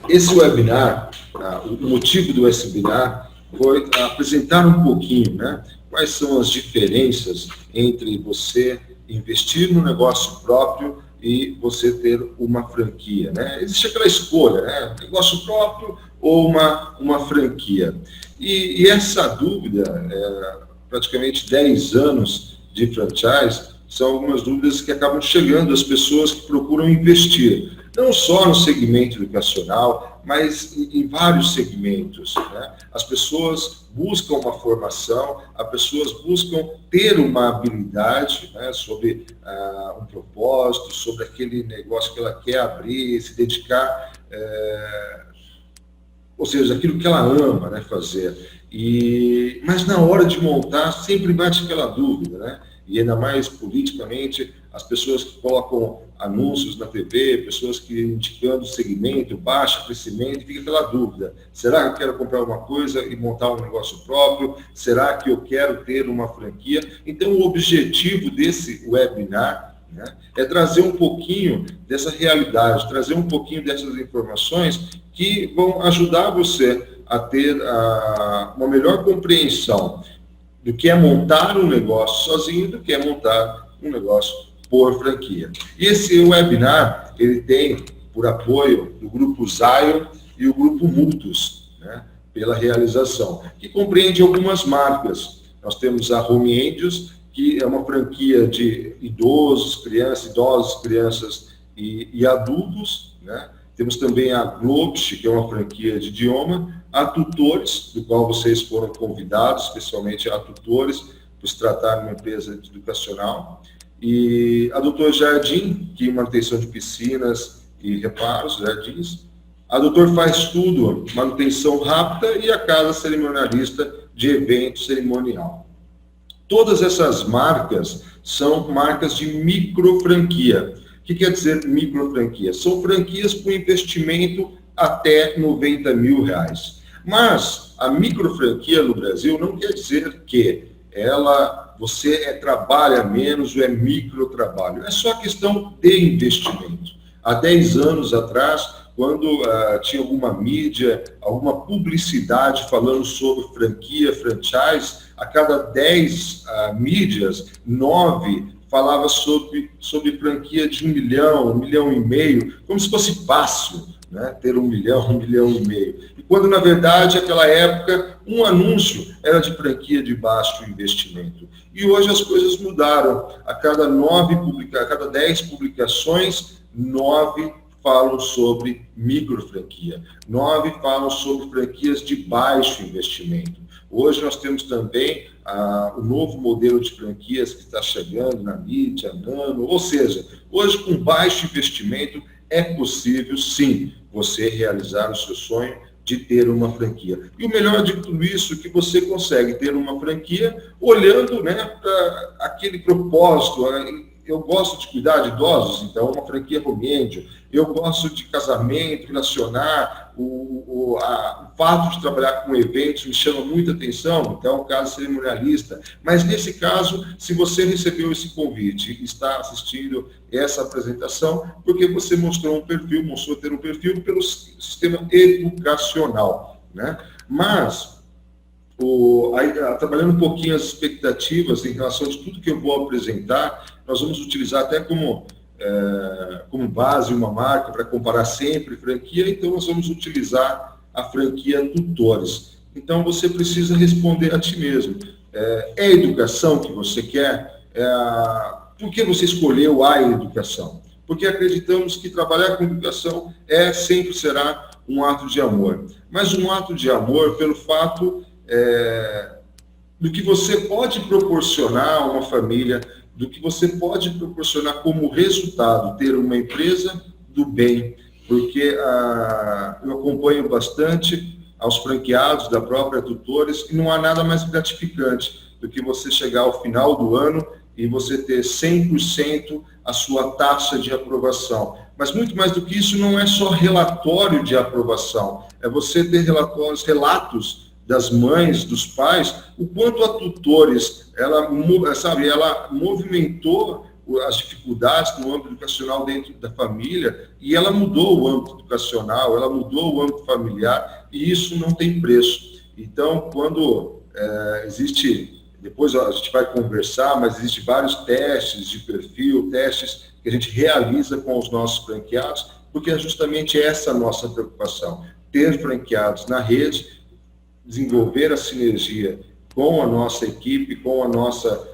Esse webinar, o motivo do webinar foi apresentar um pouquinho, né, quais são as diferenças entre você investir no negócio próprio e você ter uma franquia, né? Existe aquela escolha, né? Negócio próprio ou uma franquia. E essa dúvida, praticamente 10 anos de franchise, são algumas dúvidas que acabam chegando às pessoas que procuram investir, não só no segmento educacional, mas em vários segmentos, né? As pessoas buscam uma formação, as pessoas buscam ter uma habilidade, né, sobre um propósito, sobre aquele negócio que ela quer abrir, se dedicar, ou seja, aquilo que ela ama, né, fazer. Mas na hora de montar, sempre bate aquela dúvida, né? E ainda mais politicamente, as pessoas que colocam anúncios na TV, pessoas que indicando segmento, baixo crescimento, fica aquela dúvida. Será que eu quero comprar uma coisa e montar um negócio próprio? Será que eu quero ter uma franquia? Então, o objetivo desse webinar, né, é trazer um pouquinho dessa realidade, trazer um pouquinho dessas informações que vão ajudar você a ter uma melhor compreensão do que é montar um negócio sozinho, do que é montar um negócio por franquia. E esse webinar, ele tem por apoio do Grupo Zion e o Grupo Multus, né, pela realização, que compreende algumas marcas. Nós temos a Home Angels, que é uma franquia de idosos, crianças e adultos, né? Temos também a Globes, que é uma franquia de idioma, a Tutores, do qual vocês foram convidados, especialmente a Tutores, por se tratar de uma empresa educacional, e a Doutor Jardim, que é manutenção de piscinas e reparos, jardins, a Doutor Faz Tudo, manutenção rápida, e a Casa Cerimonialista de evento cerimonial. Todas essas marcas são marcas de micro franquia. O que quer dizer micro franquia? São franquias com investimento até R$90 mil. Mas a micro franquia no Brasil não quer dizer que você trabalha menos ou é micro trabalho. É só questão de investimento. Há 10 anos atrás, quando tinha alguma mídia, alguma publicidade falando sobre franquia, franchise, a cada 10 mídias, 9 falava sobre franquia de 1 milhão, 1,5 milhão, como se fosse fácil, né, ter 1 milhão, 1,5 milhão. E quando, na verdade, naquela época, um anúncio era de franquia de baixo investimento. E hoje as coisas mudaram. A cada 10 publicações, 9 falam sobre micro franquia, 9 falam sobre franquias de baixo investimento. Hoje nós temos também o novo modelo de franquias que está chegando na mídia, nano, ou seja, hoje com baixo investimento é possível, sim, você realizar o seu sonho de ter uma franquia. E o melhor de tudo isso é que você consegue ter uma franquia olhando, né, para aquele propósito. Eu gosto de cuidar de idosos, então uma franquia Home Angel. Eu gosto de casamento, relacionar, o fato de trabalhar com eventos me chama muita atenção, então Casa Cerimonialista. Mas nesse caso, se você recebeu esse convite e está assistindo essa apresentação, porque você mostrou ter um perfil pelo sistema educacional, né? Mas trabalhando um pouquinho as expectativas em relação a tudo que eu vou apresentar, nós vamos utilizar até como base uma marca para comparar sempre franquia, então nós vamos utilizar a franquia Tutores. Então você precisa responder a ti mesmo. É a educação que você quer? Por que você escolheu a educação? Porque acreditamos que trabalhar com educação sempre será um ato de amor. Mas um ato de amor pelo fato do que você pode proporcionar a uma família, do que você pode proporcionar como resultado ter uma empresa do bem, porque eu acompanho bastante aos franqueados da própria Tutores e não há nada mais gratificante do que você chegar ao final do ano e você ter 100% a sua taxa de aprovação. Mas muito mais do que isso, não é só relatório de aprovação, é você ter relatos das mães, dos pais, o quanto a Tutores, ela movimentou as dificuldades no âmbito educacional dentro da família, e ela mudou o âmbito educacional, ela mudou o âmbito familiar, e isso não tem preço. Então, quando existe, depois a gente vai conversar, mas existem vários testes de perfil, testes que a gente realiza com os nossos franqueados, porque é justamente essa a nossa preocupação, ter franqueados na rede, desenvolver a sinergia com a nossa equipe, com a nossa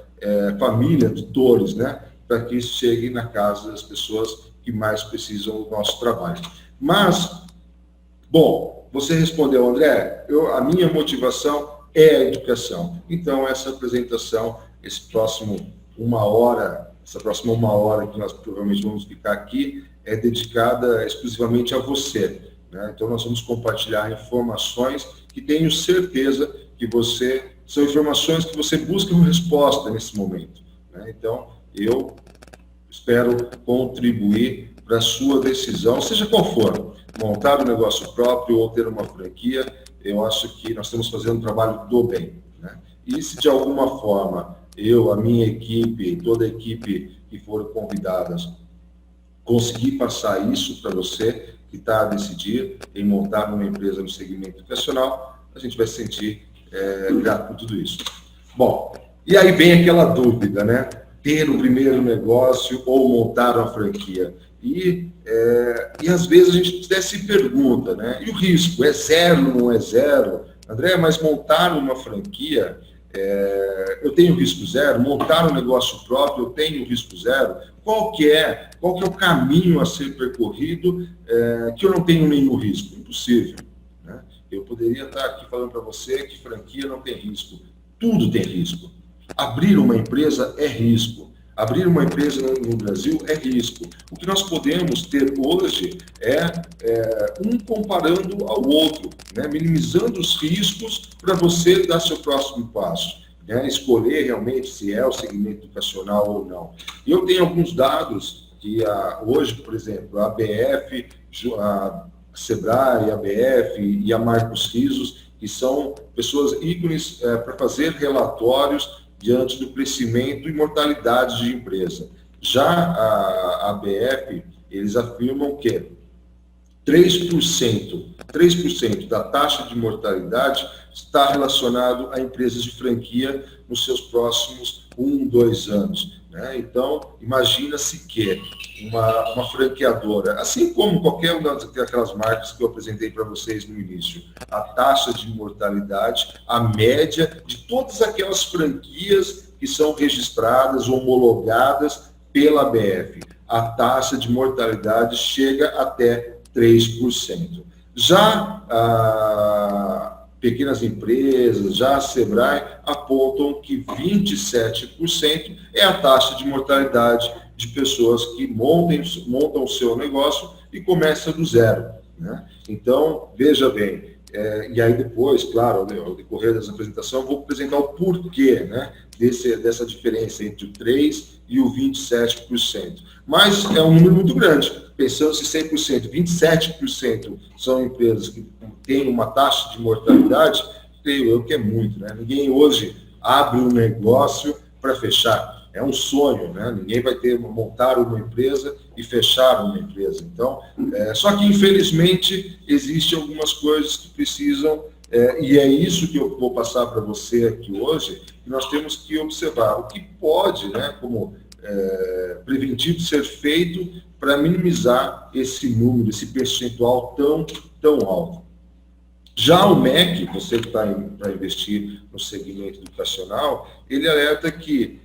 família de tutores, né, para que isso chegue na casa das pessoas que mais precisam do nosso trabalho. Mas, bom, você respondeu, André, a minha motivação é a educação. Então, essa apresentação, essa próxima uma hora que nós provavelmente vamos ficar aqui, é dedicada exclusivamente a você, né? Então, nós vamos compartilhar informações que tenho certeza que são informações que você busca uma resposta nesse momento, né? Então, eu espero contribuir para a sua decisão, seja qual for, montar um negócio próprio ou ter uma franquia. Eu acho que nós estamos fazendo um trabalho do bem, né? E se de alguma forma a minha equipe, toda a equipe que foram convidadas, conseguir passar isso para você que está a decidir em montar uma empresa no segmento educacional, a gente vai se sentir grato por tudo isso. Bom, e aí vem aquela dúvida, né? Ter o primeiro negócio ou montar uma franquia. E às vezes a gente até se pergunta, né? E o risco? É zero, não é zero? André, mas montar uma franquia, eu tenho risco zero? Montar um negócio próprio, eu tenho risco zero? Qual que é o caminho a ser percorrido que eu não tenho nenhum risco? Impossível, né? Eu poderia estar aqui falando para você que franquia não tem risco. Tudo tem risco. Abrir uma empresa é risco. Abrir uma empresa no Brasil é risco. O que nós podemos ter hoje é um comparando ao outro, né? Minimizando os riscos para você dar seu próximo passo, né? Escolher realmente se é o segmento educacional ou não. E eu tenho alguns dados que hoje, por exemplo, a ABF, a Sebrae, a ABF e a Marcos Risos, que são pessoas ícones para fazer relatórios diante do crescimento e mortalidade de empresa. Já a ABF, eles afirmam que 3% da taxa de mortalidade está relacionado a empresas de franquia nos seus próximos 2 anos, né? Então, imagina-se que uma franqueadora, assim como qualquer uma daquelas marcas que eu apresentei para vocês no início, a taxa de mortalidade, a média de todas aquelas franquias que são registradas, homologadas pela ABF, a taxa de mortalidade chega até 3%. Já pequenas empresas, já a Sebrae, apontam que 27% é a taxa de mortalidade de pessoas que montam o seu negócio e começam do zero, né? Então, veja bem, e aí depois, claro, ao decorrer dessa apresentação, eu vou apresentar o porquê, né, dessa diferença entre o 3% e o 27%. Mas é um número muito grande. Pensando se 100%, 27% são empresas que têm uma taxa de mortalidade, creio eu que é muito, né? Ninguém hoje abre um negócio para fechar. É um sonho, né? Ninguém vai montar uma empresa e fechar uma empresa. Então, só que infelizmente existem algumas coisas que precisam, e é isso que eu vou passar para você aqui hoje, que nós temos que observar o que pode, né, como preventivo ser feito para minimizar esse número, esse percentual tão alto. Já o MEC, você que está para investir no segmento educacional, ele alerta que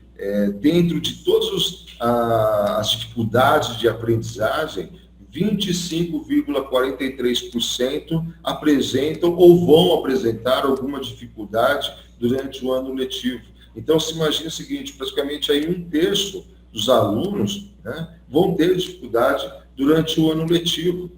dentro de todas as dificuldades de aprendizagem, 25,43% apresentam ou vão apresentar alguma dificuldade durante o ano letivo. Então, se imagina o seguinte, praticamente aí 1/3 dos alunos, né, vão ter dificuldade durante o ano letivo,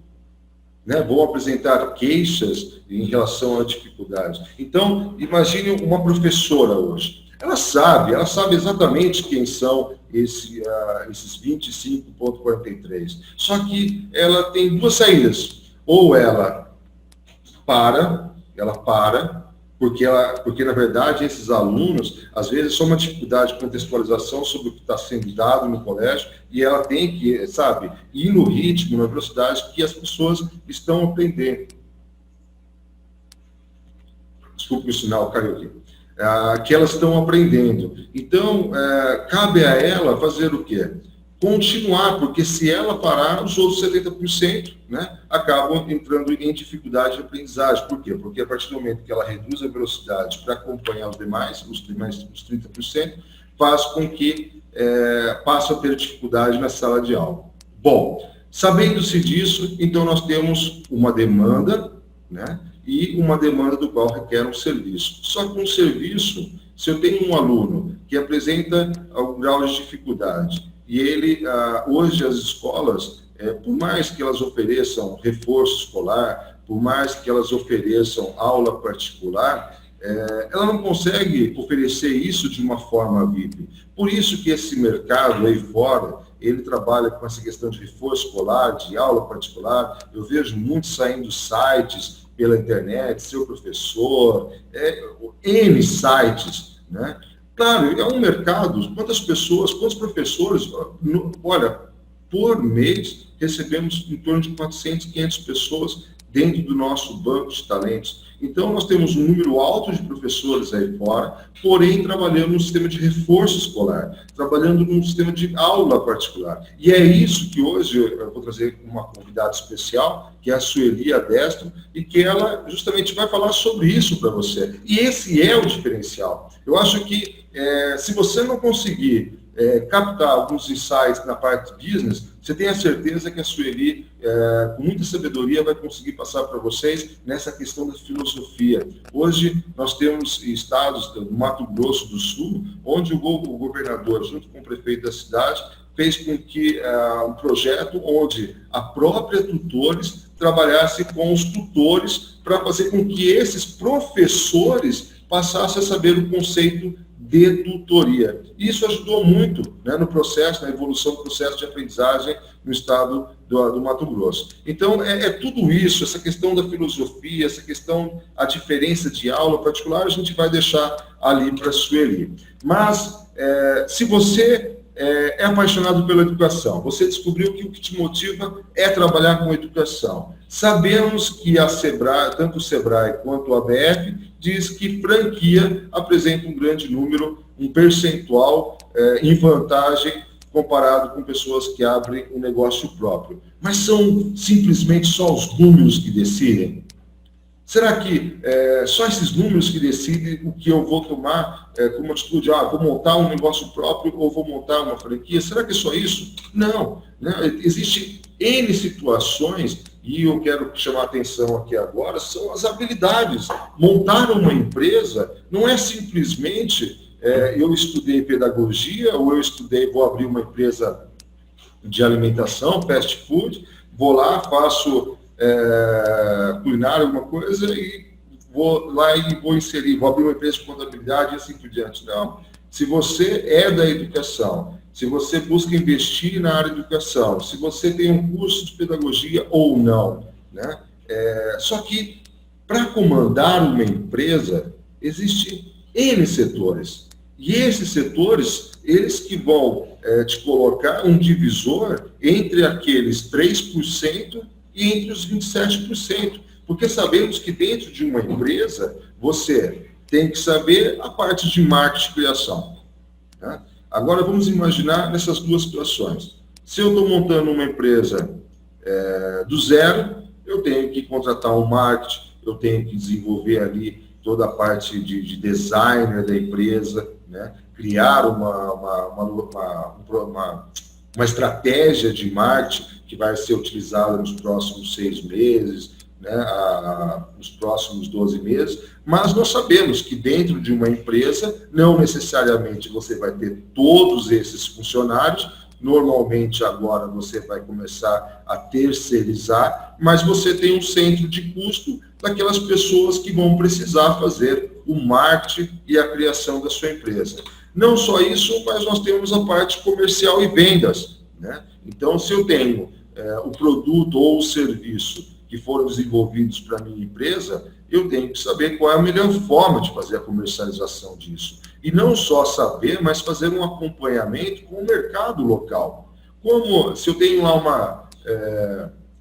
né, vão apresentar queixas em relação à dificuldade. Então, imagine uma professora hoje. Ela sabe exatamente quem são esses 25,43. Só que ela tem 2 saídas. Ou ela para, porque, na verdade, esses alunos, às vezes, são uma dificuldade de contextualização sobre o que está sendo dado no colégio, e ela tem que, sabe, ir no ritmo, na velocidade que as pessoas estão aprendendo. Desculpe, o sinal caiu aqui. Que elas estão aprendendo. Então, cabe a ela fazer o quê? Continuar, porque se ela parar, os outros 70%, né, acabam entrando em dificuldade de aprendizagem. Por quê? Porque a partir do momento que ela reduz a velocidade para acompanhar os 30%, faz com que passe a ter dificuldade na sala de aula. Bom, sabendo-se disso, então nós temos uma demanda, né, e uma demanda do qual requer um serviço. Só que um serviço, se eu tenho um aluno que apresenta algum grau de dificuldade, e ele, hoje as escolas, por mais que elas ofereçam reforço escolar, por mais que elas ofereçam aula particular, ela não consegue oferecer isso de uma forma VIP. Por isso que esse mercado aí fora, ele trabalha com essa questão de reforço escolar, de aula particular. Eu vejo muitos saindo sites pela internet, Seu Professor, N sites, né? Claro, é um mercado, quantas pessoas, quantos professores, olha, por mês recebemos em torno de 400, 500 pessoas dentro do nosso banco de talentos. Então, nós temos um número alto de professores aí fora, porém, trabalhando no sistema de reforço escolar, trabalhando num sistema de aula particular. E é isso que hoje eu vou trazer uma convidada especial, que é a Sueli Adestro, e que ela justamente vai falar sobre isso para você. E esse é o diferencial. Eu acho que, se você não conseguir captar alguns insights na parte de business, você tem a certeza que a Sueli, com muita sabedoria, vai conseguir passar para vocês nessa questão da filosofia. Hoje, nós temos estados do Mato Grosso do Sul, onde o governador, junto com o prefeito da cidade, fez com que um projeto onde a própria Tutores trabalhasse com os tutores para fazer com que esses professores passassem a saber o conceito de tutoria. Isso ajudou muito, né, no processo, na evolução do processo de aprendizagem no estado do Mato Grosso. Então, tudo isso, essa questão da filosofia, essa questão, a diferença de aula particular, a gente vai deixar ali para a Sueli. Mas, se você é apaixonado pela educação, você descobriu que o que te motiva é trabalhar com educação. Sabemos que a Sebrae, tanto o Sebrae quanto o ABF, diz que franquia apresenta um grande número, um percentual em vantagem comparado com pessoas que abrem um negócio próprio. Mas são simplesmente só os números que decidem? Será que só esses números que decidem o que eu vou tomar como atitude? Vou montar um negócio próprio ou vou montar uma franquia? Será que é só isso? Não. Né? Existem N situações, e eu quero chamar a atenção aqui agora, são as habilidades. Montar uma empresa não é simplesmente eu estudei pedagogia, ou vou abrir uma empresa de alimentação, fast food, vou lá, faço culinária, alguma coisa, e vou lá e vou abrir uma empresa de contabilidade e assim por diante. Não. Se você é da educação, se você busca investir na área de educação, se você tem um curso de pedagogia ou não, né? Só que, para comandar uma empresa, existem N setores. E esses setores, eles que vão te colocar um divisor entre aqueles 3% e entre os 27%. Porque sabemos que dentro de uma empresa, você tem que saber a parte de marketing e criação. Tá? Agora, vamos imaginar nessas duas situações. Se eu estou montando uma empresa do zero, eu tenho que contratar um marketing, eu tenho que desenvolver ali toda a parte de designer da empresa, né? Criar uma estratégia de marketing que vai ser utilizada nos próximos 6 meses, né? Nos próximos 12 meses, mas nós sabemos que dentro de uma empresa, não necessariamente você vai ter todos esses funcionários, normalmente agora você vai começar a terceirizar, mas você tem um centro de custo daquelas pessoas que vão precisar fazer o marketing e a criação da sua empresa. Não só isso, mas nós temos a parte comercial e vendas, né? Então, se eu tenho o produto ou o serviço que foram desenvolvidos para a minha empresa, eu tenho que saber qual é a melhor forma de fazer a comercialização disso. E não só saber, mas fazer um acompanhamento com o mercado local. Como se eu tenho lá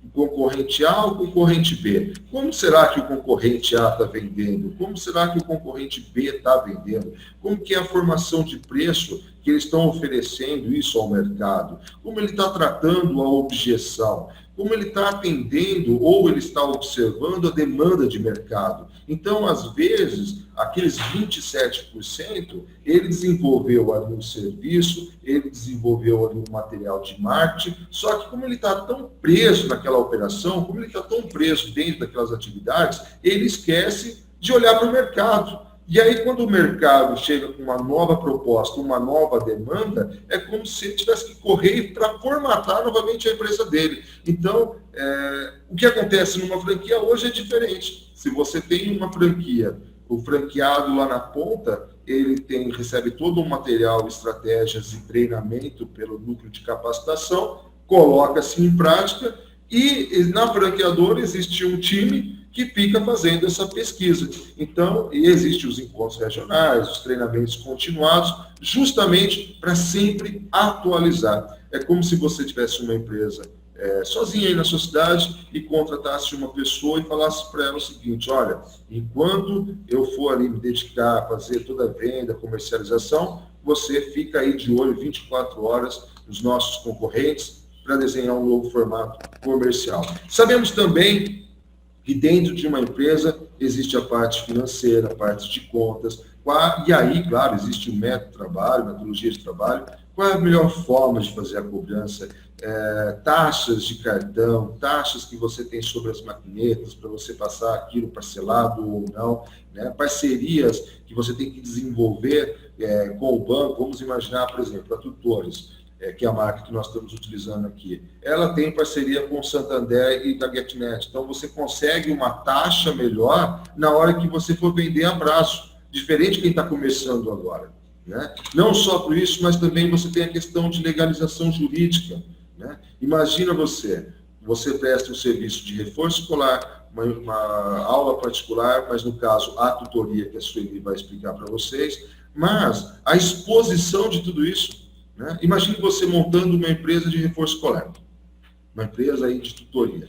um concorrente A ou concorrente B, como será que o concorrente A está vendendo? Como será que o concorrente B está vendendo? Como que é a formação de preço que eles estão oferecendo isso ao mercado? Como ele está tratando a objeção? Como ele está atendendo ou ele está observando a demanda de mercado? Então, às vezes, aqueles 27%, ele desenvolveu ali um serviço, ele desenvolveu ali um material de marketing, só que como ele está tão preso naquela operação, como ele está tão preso dentro daquelas atividades, ele esquece de olhar para o mercado. E aí, quando o mercado chega com uma nova proposta, uma nova demanda, é como se ele tivesse que correr para formatar novamente a empresa dele. Então, o que acontece numa franquia hoje é diferente. Se você tem uma franquia, o franqueado lá na ponta, ele recebe todo um material, estratégias e treinamento pelo núcleo de capacitação, coloca-se em prática e na franqueadora existe um time que fica fazendo essa pesquisa. Então, e existem os encontros regionais, os treinamentos continuados, justamente para sempre atualizar. É como se você tivesse uma empresa sozinha aí na sua cidade e contratasse uma pessoa e falasse para ela o seguinte: olha, enquanto eu for ali me dedicar a fazer toda a venda, comercialização, você fica aí de olho 24 horas nos nossos concorrentes para desenhar um novo formato comercial. Sabemos também que dentro de uma empresa existe a parte financeira, a parte de contas, e aí, claro, existe o método de trabalho, metodologia de trabalho, qual é a melhor forma de fazer a cobrança, taxas de cartão, taxas que você tem sobre as maquinetas, para você passar aquilo parcelado ou não, né? Parcerias que você tem que desenvolver com o banco. Vamos imaginar, por exemplo, a Tutores, que é a marca que nós estamos utilizando aqui, ela tem parceria com o Santander e da GetNet. Então, você consegue uma taxa melhor na hora que você for vender a prazo, diferente de quem está começando agora, né? Não só por isso, mas também você tem a questão de legalização jurídica, né? Imagina você presta um serviço de reforço escolar, uma aula particular, mas no caso, a tutoria, que a Sueli vai explicar para vocês, mas a exposição de tudo isso, né? Imagine você montando uma empresa de reforço escolar, uma empresa aí de tutoria.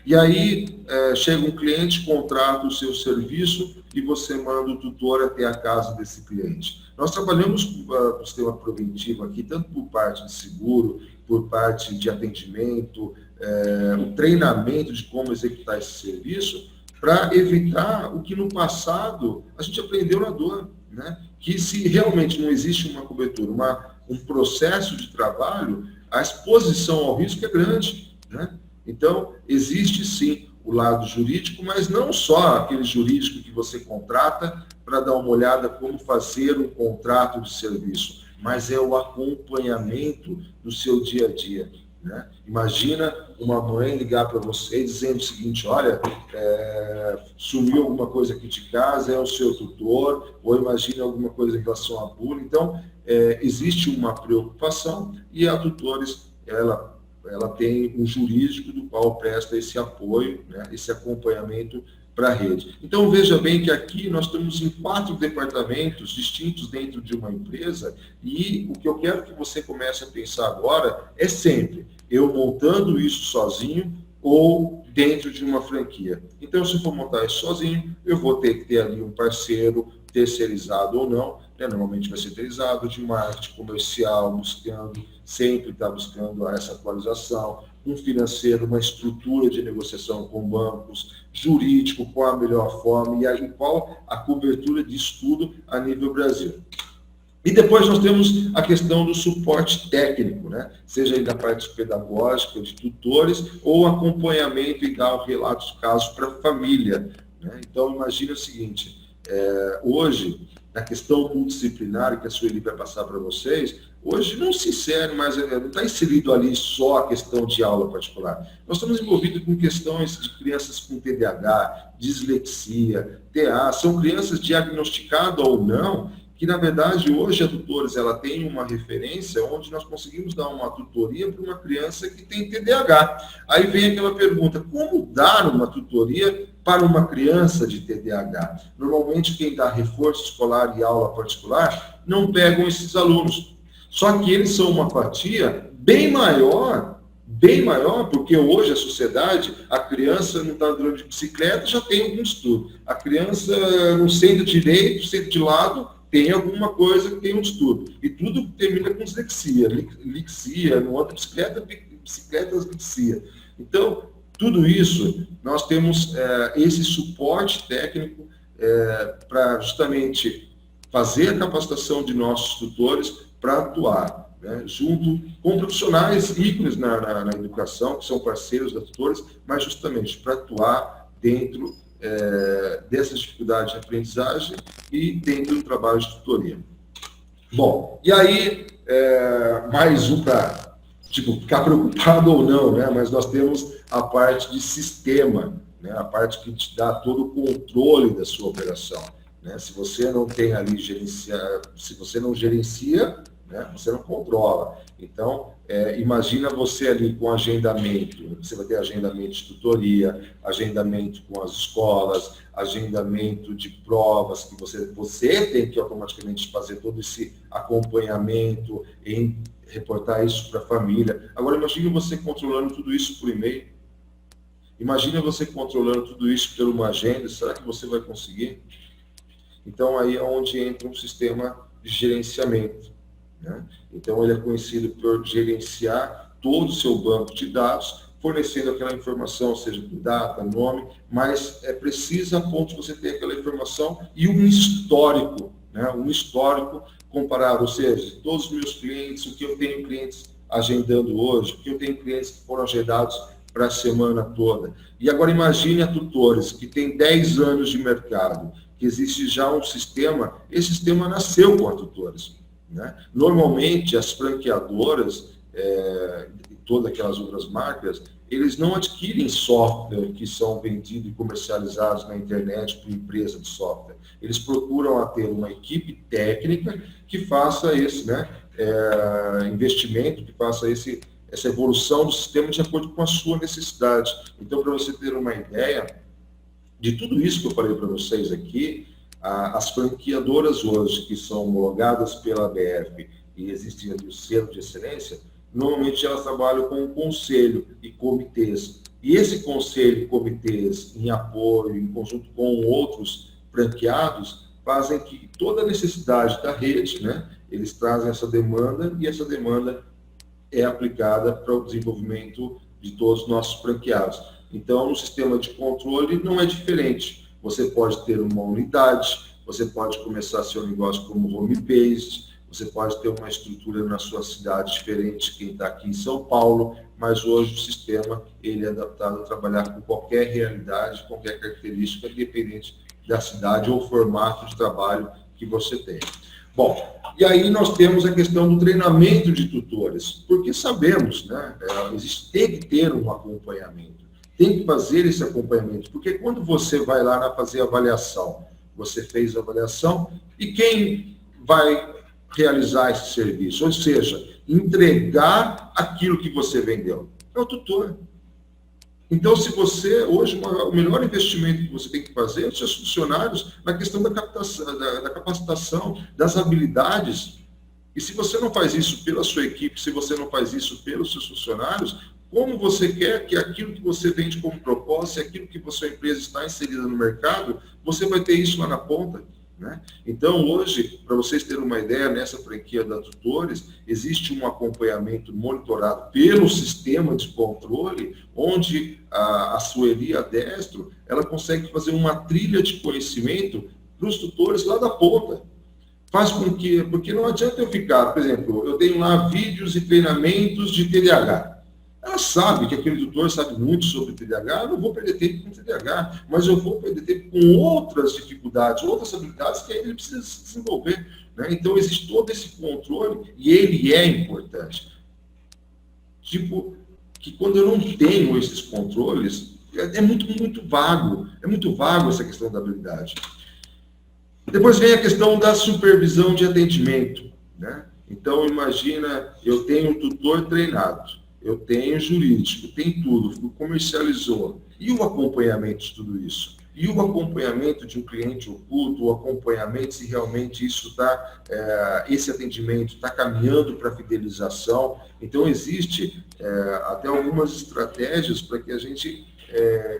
E aí chega um cliente, contrata o seu serviço e você manda o tutor até a casa desse cliente. Nós trabalhamos com o sistema preventivo aqui, tanto por parte de seguro, por parte de atendimento, o treinamento de como executar esse serviço, para evitar o que no passado a gente aprendeu na dor, né? Que se realmente não existe uma cobertura, um processo de trabalho, a exposição ao risco é grande, né? Então, existe sim o lado jurídico, mas não só aquele jurídico que você contrata para dar uma olhada como fazer um contrato de serviço, mas é o acompanhamento do seu dia a dia, né? Imagina uma mãe ligar para você dizendo o seguinte: olha, sumiu alguma coisa aqui de casa, é o seu tutor, ou imagina alguma coisa em relação a bullying. Então, existe uma preocupação e a Tutores, ela tem um jurídico do qual presta esse apoio, né, esse acompanhamento para a rede. Então, veja bem que aqui nós estamos em 4 departamentos distintos dentro de uma empresa, e o que eu quero que você comece a pensar agora é sempre eu montando isso sozinho ou dentro de uma franquia. Então, se eu for montar isso sozinho, eu vou ter que ter ali um parceiro, terceirizado ou não, né? Normalmente vai ser terceirizado, de marketing comercial, sempre está buscando essa atualização, um financeiro, uma estrutura de negociação com bancos, jurídico, qual a melhor forma, e aí qual a cobertura de estudo a nível Brasil. E depois nós temos a questão do suporte técnico, né? Seja aí da parte pedagógica, de tutores, ou acompanhamento e dar relatos de casos para a família, né? Então, imagine o seguinte: hoje, na questão multidisciplinar que a Sueli vai passar para vocês, hoje não se insere mais, não está inserido ali só a questão de aula particular. Nós estamos envolvidos com questões de crianças com TDAH, dislexia, TA, são crianças diagnosticadas ou não, que, na verdade, hoje a Tutores ela tem uma referência onde nós conseguimos dar uma tutoria para uma criança que tem TDAH. Aí vem aquela pergunta, como dar uma tutoria para uma criança de TDAH? Normalmente, quem dá reforço escolar e aula particular não pegam esses alunos. Só que eles são uma fatia bem maior, porque hoje a sociedade, a criança não está andando de bicicleta, já tem algum estudo. A criança não senta direito, senta de lado, tem alguma coisa que tem um estudo. E tudo termina com dislexia, lixia, não anda de bicicleta, lixia. Então, tudo isso, nós temos esse suporte técnico para justamente fazer a capacitação de nossos tutores para atuar, né, junto com profissionais ícones na educação, que são parceiros da Tutores, mas justamente para atuar dentro dessas dificuldades de aprendizagem e dentro do trabalho de tutoria. Bom, e aí, mais um para ficar preocupado ou não, né? Mas nós temos a parte de sistema, né? A parte que te dá todo o controle da sua operação. Né? Se você não tem ali se você não gerencia, né, você não controla. Então, imagina você ali com agendamento, você vai ter agendamento de tutoria, agendamento com as escolas, agendamento de provas, que você tem que automaticamente fazer todo esse acompanhamento, em reportar isso para a família. Agora, imagine você controlando tudo isso por e-mail. Imagina você controlando tudo isso por uma agenda, será que você vai conseguir? Então, aí é onde entra um sistema de gerenciamento. Né? Então, ele é conhecido por gerenciar todo o seu banco de dados, fornecendo aquela informação, seja com data, nome, mas é preciso a ponto de você ter aquela informação e um histórico, né? Um histórico comparado, ou seja, todos os meus clientes, o que eu tenho clientes agendando hoje, o que eu tenho clientes que foram agendados para a semana toda. E agora imagine a Tutores, que tem 10 anos de mercado, que existe já um sistema, esse sistema nasceu com a Tutores. Né? Normalmente, as franqueadoras, todas aquelas outras marcas, eles não adquirem software que são vendidos e comercializados na internet por empresa de software. Eles procuram ter uma equipe técnica que faça esse investimento, que faça essa evolução do sistema de acordo com a sua necessidade. Então, para você ter uma ideia de tudo isso que eu falei para vocês aqui, as franqueadoras hoje, que são homologadas pela ABF e existem ali o selo de excelência, normalmente elas trabalham com um conselho e comitês. E esse conselho e comitês, em apoio, em conjunto com outros franqueados, fazem que toda a necessidade da rede, né, eles trazem essa demanda e essa demanda é aplicada para o desenvolvimento de todos os nossos franqueados. Então, no sistema de controle não é diferente. Você pode ter uma unidade, você pode começar seu negócio como home-based, você pode ter uma estrutura na sua cidade diferente de quem está aqui em São Paulo, mas hoje o sistema ele é adaptado a trabalhar com qualquer realidade, qualquer característica, independente da cidade ou formato de trabalho que você tem. Bom, e aí nós temos a questão do treinamento de tutores, porque sabemos, né, tem que ter um acompanhamento, tem que fazer esse acompanhamento, porque quando você vai lá fazer a avaliação, você fez a avaliação, e quem vai realizar esse serviço? Ou seja, entregar aquilo que você vendeu. É o tutor. Então, se você, hoje, o melhor investimento que você tem que fazer é os seus funcionários na questão da capacitação, das habilidades. E se você não faz isso pela sua equipe, se você não faz isso pelos seus funcionários, como você quer que aquilo que você vende como propósito, aquilo que a sua empresa está inserida no mercado, você vai ter isso lá na ponta? Né? Então, hoje, para vocês terem uma ideia, nessa franquia da Tutores, existe um acompanhamento monitorado pelo sistema de controle, onde a Sueli Adestro, ela consegue fazer uma trilha de conhecimento para os tutores lá da ponta. Faz com que, porque não adianta eu ficar, por exemplo, eu tenho lá vídeos e treinamentos de TDAH. Ela sabe que aquele tutor sabe muito sobre TDAH, eu não vou perder tempo com TDAH, mas eu vou perder tempo com outras dificuldades, outras habilidades que ele precisa se desenvolver. Né? Então, existe todo esse controle e ele é importante. Tipo, que quando eu não tenho esses controles, é muito vago essa questão da habilidade. Depois vem a questão da supervisão de atendimento, né? Então, imagina, eu tenho um tutor treinado, eu tenho jurídico, tem tudo, comercializou. E o acompanhamento de tudo isso? E o acompanhamento de um cliente oculto, o acompanhamento se realmente isso está, esse atendimento está caminhando para a fidelização. Então, existe até algumas estratégias para que a gente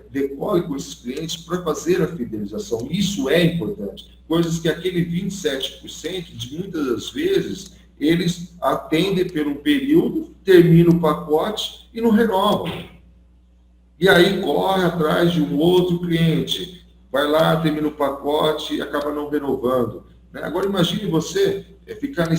decole com esses clientes para fazer a fidelização. Isso é importante. Coisas que aquele 27%, de muitas das vezes, eles atendem por um período, terminam o pacote e não renovam. E aí corre atrás de um outro cliente, vai lá, termina o pacote e acaba não renovando. Né? Agora imagine você ficar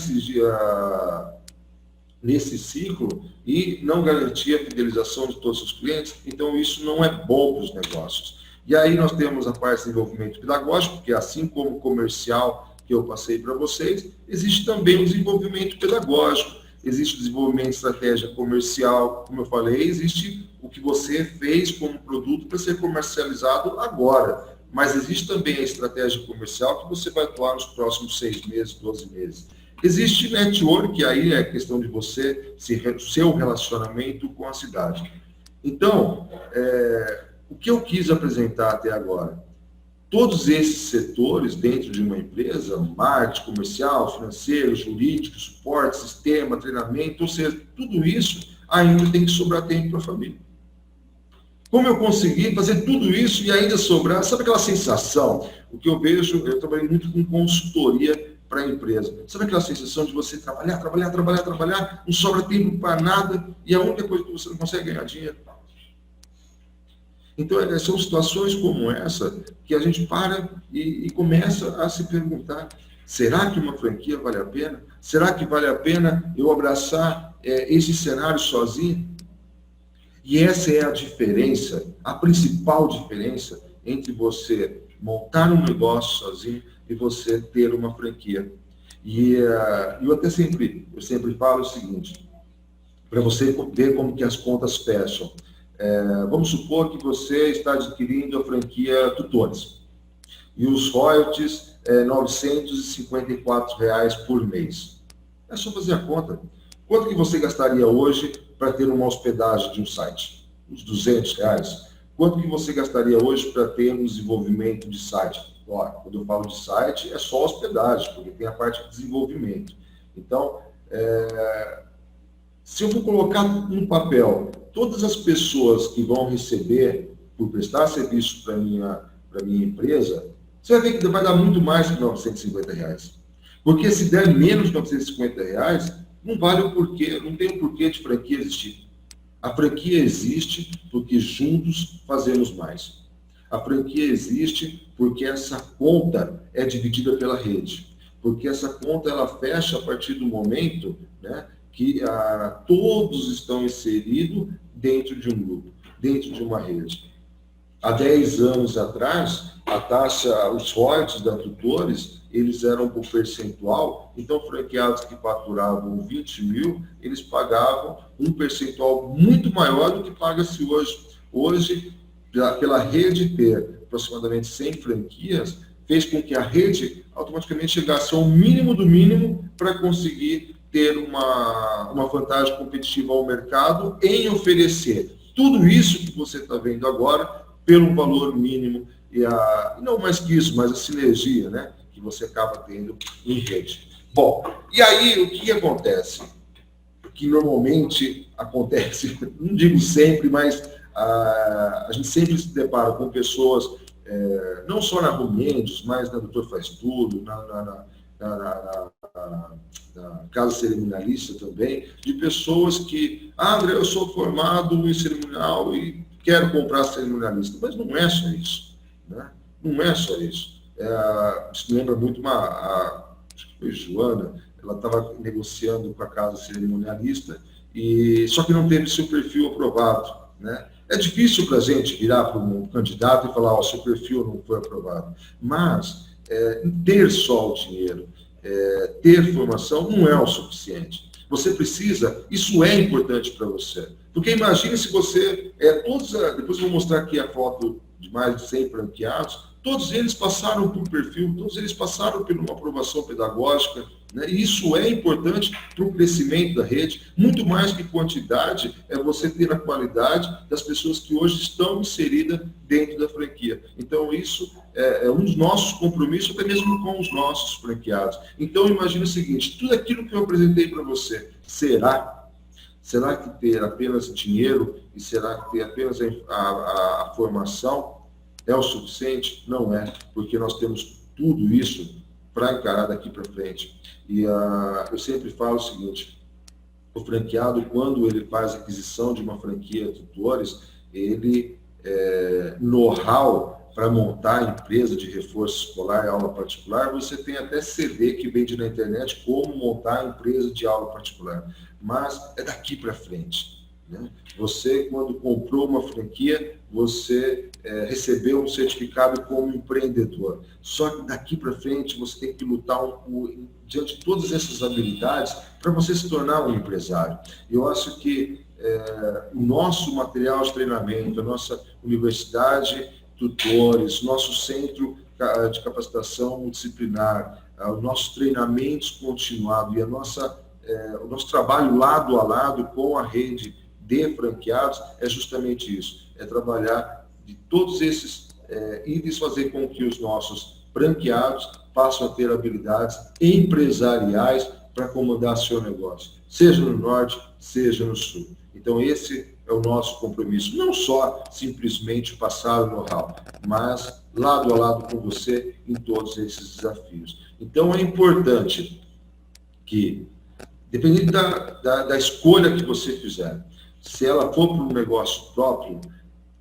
nesse ciclo e não garantir a fidelização de todos os clientes, então isso não é bom para os negócios. E aí nós temos a parte de desenvolvimento pedagógico, que assim como o comercial que eu passei para vocês, existe também o desenvolvimento pedagógico, existe o desenvolvimento de estratégia comercial, como eu falei, existe o que você fez como produto para ser comercializado agora, mas existe também a estratégia comercial que você vai atuar nos próximos 6 meses, 12 meses. Existe network, que aí é questão de você, seu relacionamento com a cidade. Então, o que eu quis apresentar até agora? Todos esses setores dentro de uma empresa, marketing, comercial, financeiro, jurídico, suporte, sistema, treinamento, ou seja, tudo isso ainda tem que sobrar tempo para a família. Como eu consegui fazer tudo isso e ainda sobrar, sabe aquela sensação? O que eu vejo, eu trabalhei muito com consultoria para a empresa. Sabe aquela sensação de você trabalhar, não sobra tempo para nada e a única coisa que você não consegue ganhar dinheiro? Então, são situações como essa que a gente para e começa a se perguntar, será que uma franquia vale a pena? Será que vale a pena eu abraçar esse cenário sozinho? E essa é a diferença, a principal diferença entre você montar um negócio sozinho e você ter uma franquia. E eu sempre falo o seguinte, para você ver como que as contas fecham. Vamos supor que você está adquirindo a franquia Tutores e os royalties R$ 954 por mês. É só fazer a conta. Quanto que você gastaria hoje para ter uma hospedagem de um site? Uns R$ 200. Quanto que você gastaria hoje para ter um desenvolvimento de site? Quando eu falo de site, é só hospedagem, porque tem a parte de desenvolvimento. Então, se eu vou colocar no papel todas as pessoas que vão receber por prestar serviço para minha empresa, você vai ver que vai dar muito mais que R$ 950. Porque se der menos de R$ 950, não vale o porquê, não tem o porquê de franquia existir. A franquia existe porque juntos fazemos mais. A franquia existe porque essa conta é dividida pela rede. Porque essa conta ela fecha a partir do momento, né, que todos estão inseridos dentro de um grupo, dentro de uma rede. Há 10 anos atrás, a taxa, os royalties da Tutores, eles eram por percentual, então franqueados que faturavam 20 mil, eles pagavam um percentual muito maior do que paga-se hoje. Hoje, pela rede ter aproximadamente 100 franquias, fez com que a rede automaticamente chegasse ao mínimo do mínimo para conseguir ter uma vantagem competitiva ao mercado em oferecer tudo isso que você está vendo agora pelo valor mínimo e não mais que isso, mas a sinergia, né, que você acaba tendo em rede. Bom, e aí o que acontece? O que normalmente acontece, não digo sempre, mas a gente sempre se depara com pessoas, não só na Rumendes, mas na Doutor Faz Tudo, na casa cerimonialista também, de pessoas que, André, eu sou formado em cerimonial e quero comprar cerimonialista, mas não é só isso, né? Não é só isso. Isso me lembra muito acho que foi Joana, ela estava negociando com a casa cerimonialista, só que não teve seu perfil aprovado, né? É difícil para a gente virar para um candidato e falar, seu perfil não foi aprovado, mas ter só o dinheiro, ter formação não é o suficiente. Você precisa, isso é importante para você. Porque imagine se você, depois eu vou mostrar aqui a foto de mais de 100 franqueados, todos eles passaram por perfil, todos eles passaram por uma aprovação pedagógica, né? E isso é importante para o crescimento da rede, muito mais que quantidade, é você ter a qualidade das pessoas que hoje estão inseridas dentro da franquia. Então, isso é um dos nossos compromissos, até mesmo com os nossos franqueados. Então, imagine o seguinte, tudo aquilo que eu apresentei para você, será que ter apenas dinheiro e será que ter apenas a formação é o suficiente? Não é, porque nós temos tudo isso para encarar daqui para frente. E eu sempre falo o seguinte, o franqueado, quando ele faz aquisição de uma franquia tutores, ele know-how para montar a empresa de reforço escolar e aula particular, você tem até CD que vende na internet como montar a empresa de aula particular. Mas é daqui para frente, né? Você, quando comprou uma franquia, você recebeu um certificado como empreendedor. Só que daqui para frente você tem que lutar diante de todas essas habilidades para você se tornar um empresário. Eu acho que o nosso material de treinamento, a nossa universidade, tutores, nosso centro de capacitação multidisciplinar, os nossos treinamentos continuados e o nosso trabalho lado a lado com a rede de franqueados é justamente isso, é trabalhar de todos esses itens, fazer com que os nossos franqueados passem a ter habilidades empresariais para comandar seu negócio, seja no norte, seja no sul. Então, esse é o nosso compromisso, não só simplesmente passar o know-how, mas lado a lado com você em todos esses desafios. Então, é importante que, dependendo da escolha que você fizer, se ela for para um negócio próprio,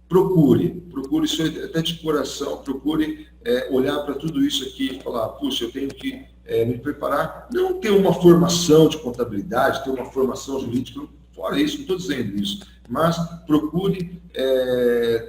procure isso até de coração, procure olhar para tudo isso aqui e falar, puxa, eu tenho que me preparar, não ter uma formação de contabilidade, ter uma formação jurídica, fora isso, não estou dizendo isso, mas procure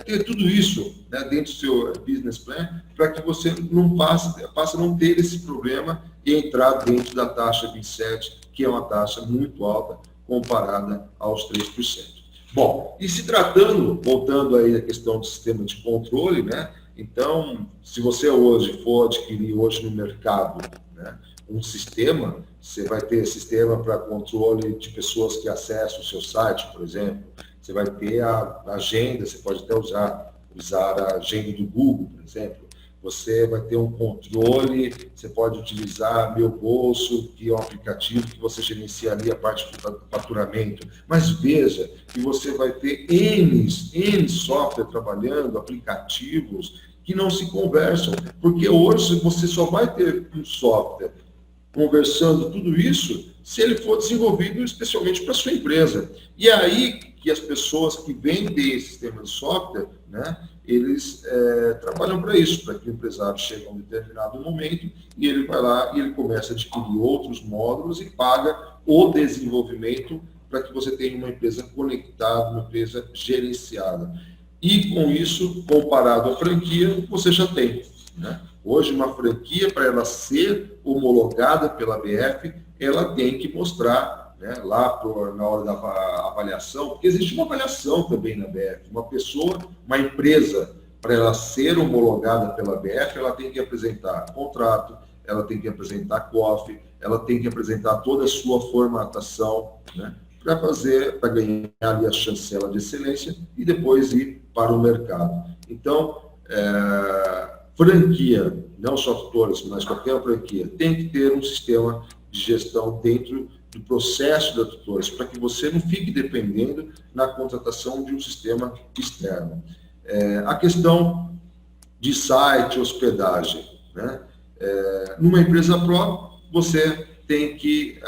ter tudo isso, né, dentro do seu business plan, para que você não passe a não ter esse problema e entrar dentro da taxa 27, que é uma taxa muito alta comparada aos 3%. Bom, e se tratando, voltando aí à questão do sistema de controle, né? Então, se você hoje for adquirir hoje no mercado, né, um sistema, você vai ter sistema para controle de pessoas que acessam o seu site, por exemplo. Você vai ter a agenda, você pode até usar a agenda do Google, por exemplo. Você vai ter um controle, você pode utilizar Meu Bolso, que é um aplicativo que você gerencia ali a parte do faturamento. Mas veja que você vai ter N software trabalhando, aplicativos que não se conversam, porque hoje você só vai ter um software conversando tudo isso se ele for desenvolvido especialmente para a sua empresa. E é aí que as pessoas que vendem esse sistema de software, né, eles trabalham para isso, para que o empresário chegue a um determinado momento e ele vai lá e ele começa a adquirir outros módulos e paga o desenvolvimento para que você tenha uma empresa conectada, uma empresa gerenciada. E com isso, comparado à franquia, você já tem, né? Hoje, uma franquia, para ela ser homologada pela BF, ela tem que mostrar, né, lá na hora da avaliação, porque existe uma avaliação também na BF. Uma empresa, para ela ser homologada pela BF, ela tem que apresentar contrato, ela tem que apresentar COF, ela tem que apresentar toda a sua formatação, né, para ganhar ali a chancela de excelência e depois ir para o mercado. Então, franquia, não só tutores, mas qualquer franquia, tem que ter um sistema de gestão dentro do processo da tutores, para que você não fique dependendo na contratação de um sistema externo. A questão de site, hospedagem, né? Numa empresa própria, você tem que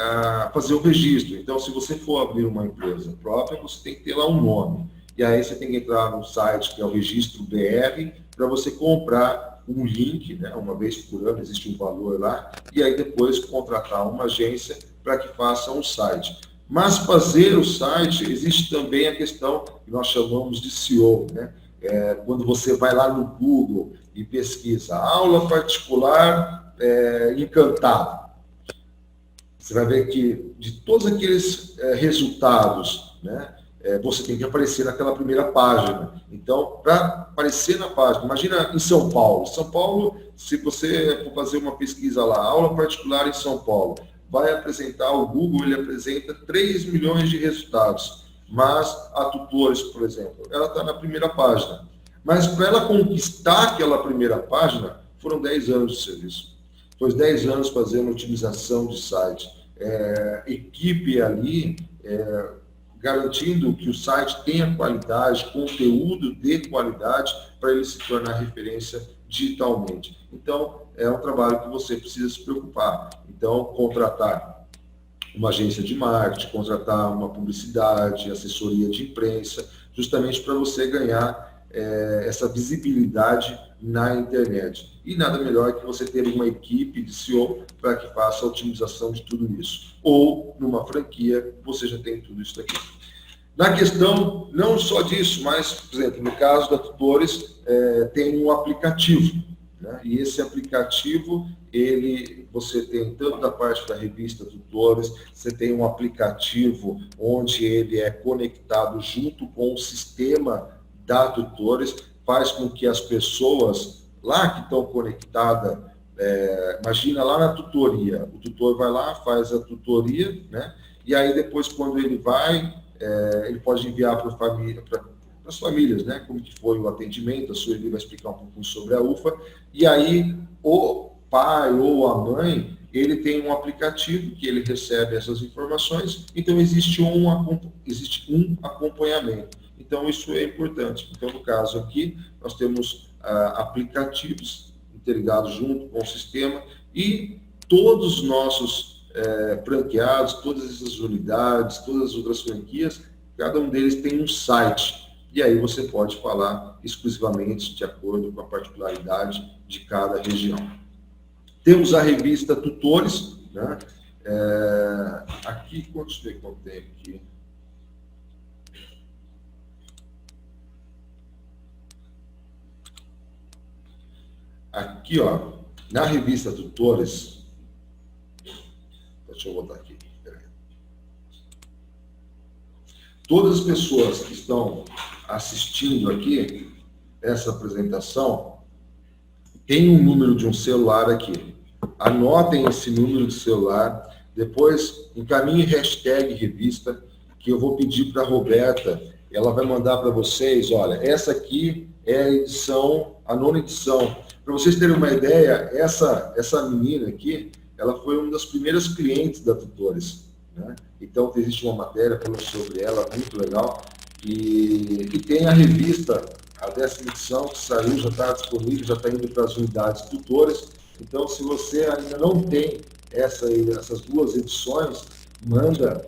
fazer o registro. Então, se você for abrir uma empresa própria, você tem que ter lá um nome. E aí você tem que entrar no site, que é o Registro BR, para você comprar um link, né? Uma vez por ano, existe um valor lá, e aí depois contratar uma agência para que faça um site. Mas fazer o site, existe também a questão que nós chamamos de SEO, né? Quando você vai lá no Google e pesquisa aula particular encantado, você vai ver que de todos aqueles resultados, né, você tem que aparecer naquela primeira página. Então, para aparecer na página, imagina em São Paulo. São Paulo, se você for fazer uma pesquisa lá, aula particular em São Paulo, vai apresentar, o Google, ele apresenta 3 milhões de resultados. Mas a Tutores, por exemplo, ela está na primeira página. Mas para ela conquistar aquela primeira página, foram 10 anos de serviço. Foi 10 anos fazendo otimização de site. Equipe ali, garantindo que o site tenha qualidade, conteúdo de qualidade, para ele se tornar referência digitalmente. Então, é um trabalho que você precisa se preocupar. Então, contratar uma agência de marketing, contratar uma publicidade, assessoria de imprensa, justamente para você ganhar essa visibilidade na internet. E nada melhor que você ter uma equipe de SEO para que faça a otimização de tudo isso. Ou, numa franquia, você já tem tudo isso aqui. Na questão, não só disso, mas, por exemplo, no caso da Tutores, tem um aplicativo. Né? E esse aplicativo, você tem tanto da parte da revista Tutores, você tem um aplicativo onde ele é conectado junto com o sistema da Tutores, faz com que as pessoas lá que estão conectadas, imagina lá na tutoria, o tutor vai lá, faz a tutoria, né? E aí depois quando ele vai, ele pode enviar para as famílias, né? Como que foi o atendimento, a Sueli vai explicar um pouco sobre a UFA, e aí o pai ou a mãe, ele tem um aplicativo que ele recebe essas informações, então existe um acompanhamento. Então, isso é importante. Então, no caso aqui, nós temos aplicativos interligados junto com o sistema e todos os nossos franqueados, todas essas unidades, todas as outras franquias, cada um deles tem um site. E aí você pode falar exclusivamente de acordo com a particularidade de cada região. Temos a revista Tutores, né? Aqui, deixa eu ver quanto tempo aqui. Aqui, ó, na revista Tutores, deixa eu botar aqui. Todas as pessoas que estão assistindo aqui essa apresentação têm um número de um celular aqui. Anotem esse número de celular, depois encaminhe hashtag revista, que eu vou pedir para a Roberta, ela vai mandar para vocês, olha, essa aqui é a edição, a 9ª edição. Para vocês terem uma ideia, essa menina aqui, ela foi uma das primeiras clientes da Tutores, né? Então, existe uma matéria falando sobre ela, muito legal. E tem a revista, a 10ª edição, que saiu, já está disponível, já está indo para as unidades Tutores. Então, se você ainda não tem essas 2 edições, manda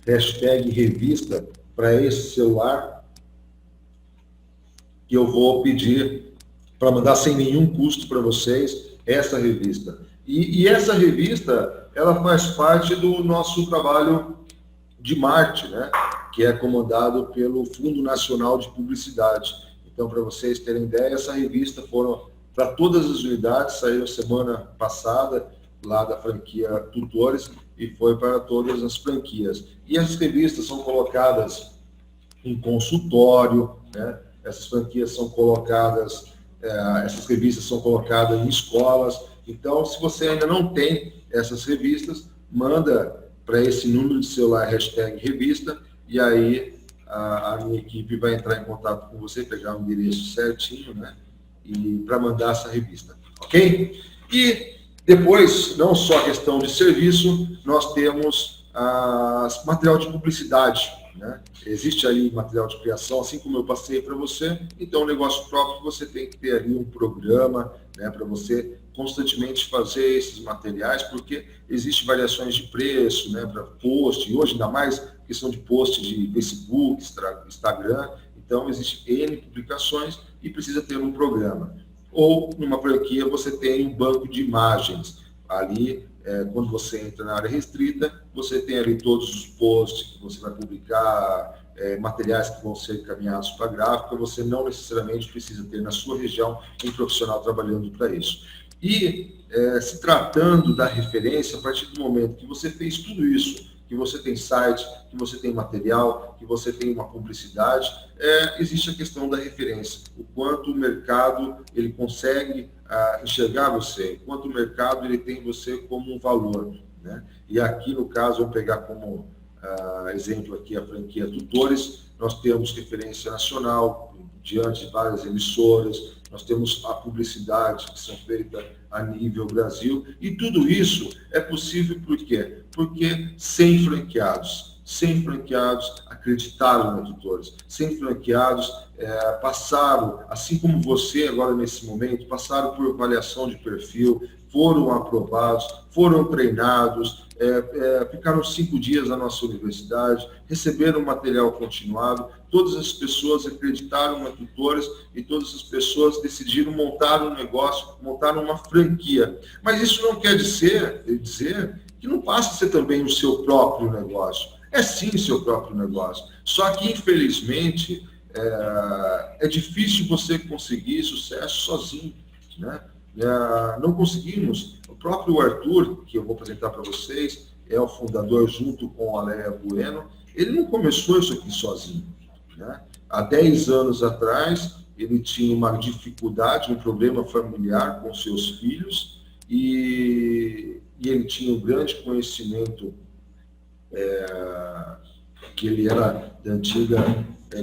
hashtag revista para esse celular, que eu vou pedir para mandar sem nenhum custo para vocês essa revista. E essa revista, ela faz parte do nosso trabalho de marketing, né? Que é comandado pelo Fundo Nacional de Publicidade. Então, para vocês terem ideia, essa revista foram para todas as unidades, saiu semana passada, lá da franquia Tutores, e foi para todas as franquias. E as revistas são colocadas em consultório, né? Essas franquias são colocadas, essas revistas são colocadas em escolas. Então, se você ainda não tem essas revistas, manda para esse número de celular hashtag revista, e aí a minha equipe vai entrar em contato com você, pegar o endereço certinho, né? E para mandar essa revista, ok? E depois, não só a questão de serviço, nós temos material de publicidade, né? Existe ali material de criação, assim como eu passei para você. Então, o negócio próprio, você tem que ter ali um programa, né, para você constantemente fazer esses materiais, porque existe variações de preço, né, para post, e hoje ainda mais questão de post de Facebook, Instagram. Então, existe N publicações e precisa ter um programa. Ou, numa franquia, você tem um banco de imagens. Ali, quando você entra na área restrita, você tem ali todos os posts que você vai publicar, materiais que vão ser encaminhados para a gráfica. Você não necessariamente precisa ter na sua região um profissional trabalhando para isso. E, se tratando da referência, a partir do momento que você fez tudo isso, que você tem site, que você tem material, que você tem uma publicidade, existe a questão da referência, o quanto o mercado ele consegue enxergar você, o quanto o mercado ele tem você como um valor, né? E aqui no caso, vou pegar como exemplo aqui a franquia Tutores, nós temos referência nacional diante de várias emissoras, nós temos a publicidade que são feitas a nível Brasil, e tudo isso é possível por quê? Porque 100 franqueados acreditaram na Tutores, 100 franqueados passaram, assim como você agora nesse momento, passaram por avaliação de perfil, foram aprovados, foram treinados, ficaram 5 dias na nossa universidade, receberam material continuado, todas as pessoas acreditaram na Tutores e todas as pessoas decidiram montar um negócio, montar uma franquia. Mas isso não quer dizer que não passa a ser também o seu próprio negócio. É sim seu próprio negócio. Só que, infelizmente, é difícil você conseguir sucesso sozinho, né? Não conseguimos. O próprio Arthur, que eu vou apresentar para vocês, é o fundador junto com a Léa Bueno, ele não começou isso aqui sozinho, né? Há 10 anos atrás, ele tinha uma dificuldade, um problema familiar com seus filhos, e ele tinha um grande conhecimento, que ele era da antiga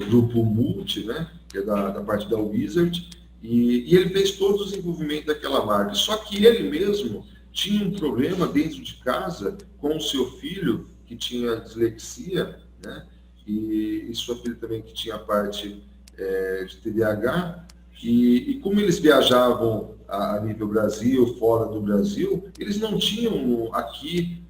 Grupo Multi, né? Que é da parte da Wizard, e ele fez todo o desenvolvimento daquela marca. Só que ele mesmo tinha um problema dentro de casa com o seu filho, que tinha dislexia, né? E sua filha também que tinha a parte de TDAH. E como eles viajavam a nível Brasil, fora do Brasil, eles não tinham aqui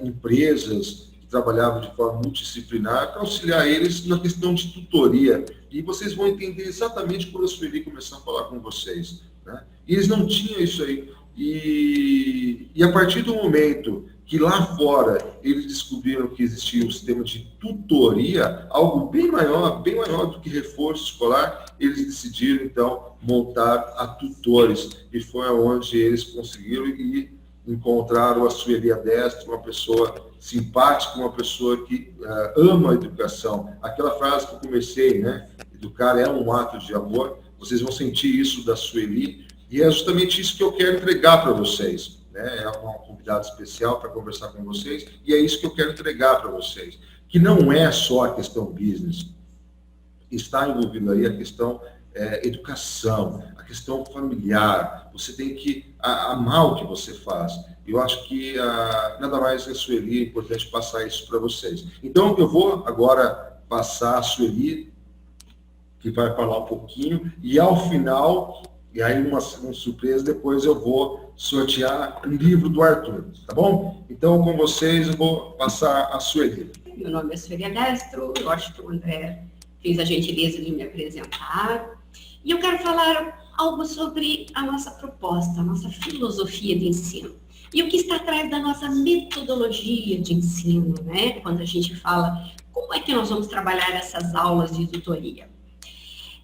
empresas que trabalhavam de forma multidisciplinar para auxiliar eles na questão de tutoria. E vocês vão entender exatamente quando a Sueli começar a falar com vocês, né? E eles não tinham isso aí. E a partir do momento que lá fora eles descobriram que existia um sistema de tutoria, algo bem maior do que reforço escolar, eles decidiram, então, montar a Tutores. E foi onde eles conseguiram e encontraram a Sueli Adestro, uma pessoa simpática, uma pessoa que ama a educação. Aquela frase que eu comecei, né? Educar é um ato de amor. Vocês vão sentir isso da Sueli. E é justamente isso que eu quero entregar para vocês, né? É uma convidada especial para conversar com vocês, e é isso que eu quero entregar para vocês. Que não é só a questão business. Está envolvido aí a questão educação, a questão familiar. Você tem que amar o que você faz. Eu acho que nada mais é Sueli, é importante passar isso para vocês. Então, eu vou agora passar a Sueli, que vai falar um pouquinho, e ao final, e aí uma surpresa, depois eu vou sortear um livro do Arthur, tá bom? Então, com vocês, eu vou passar a Sueli. Meu nome é Sueli Adestro, eu acho que o André fez a gentileza de me apresentar. E eu quero falar algo sobre a nossa proposta, a nossa filosofia de ensino. E o que está atrás da nossa metodologia de ensino, né? Quando a gente fala como é que nós vamos trabalhar essas aulas de tutoria.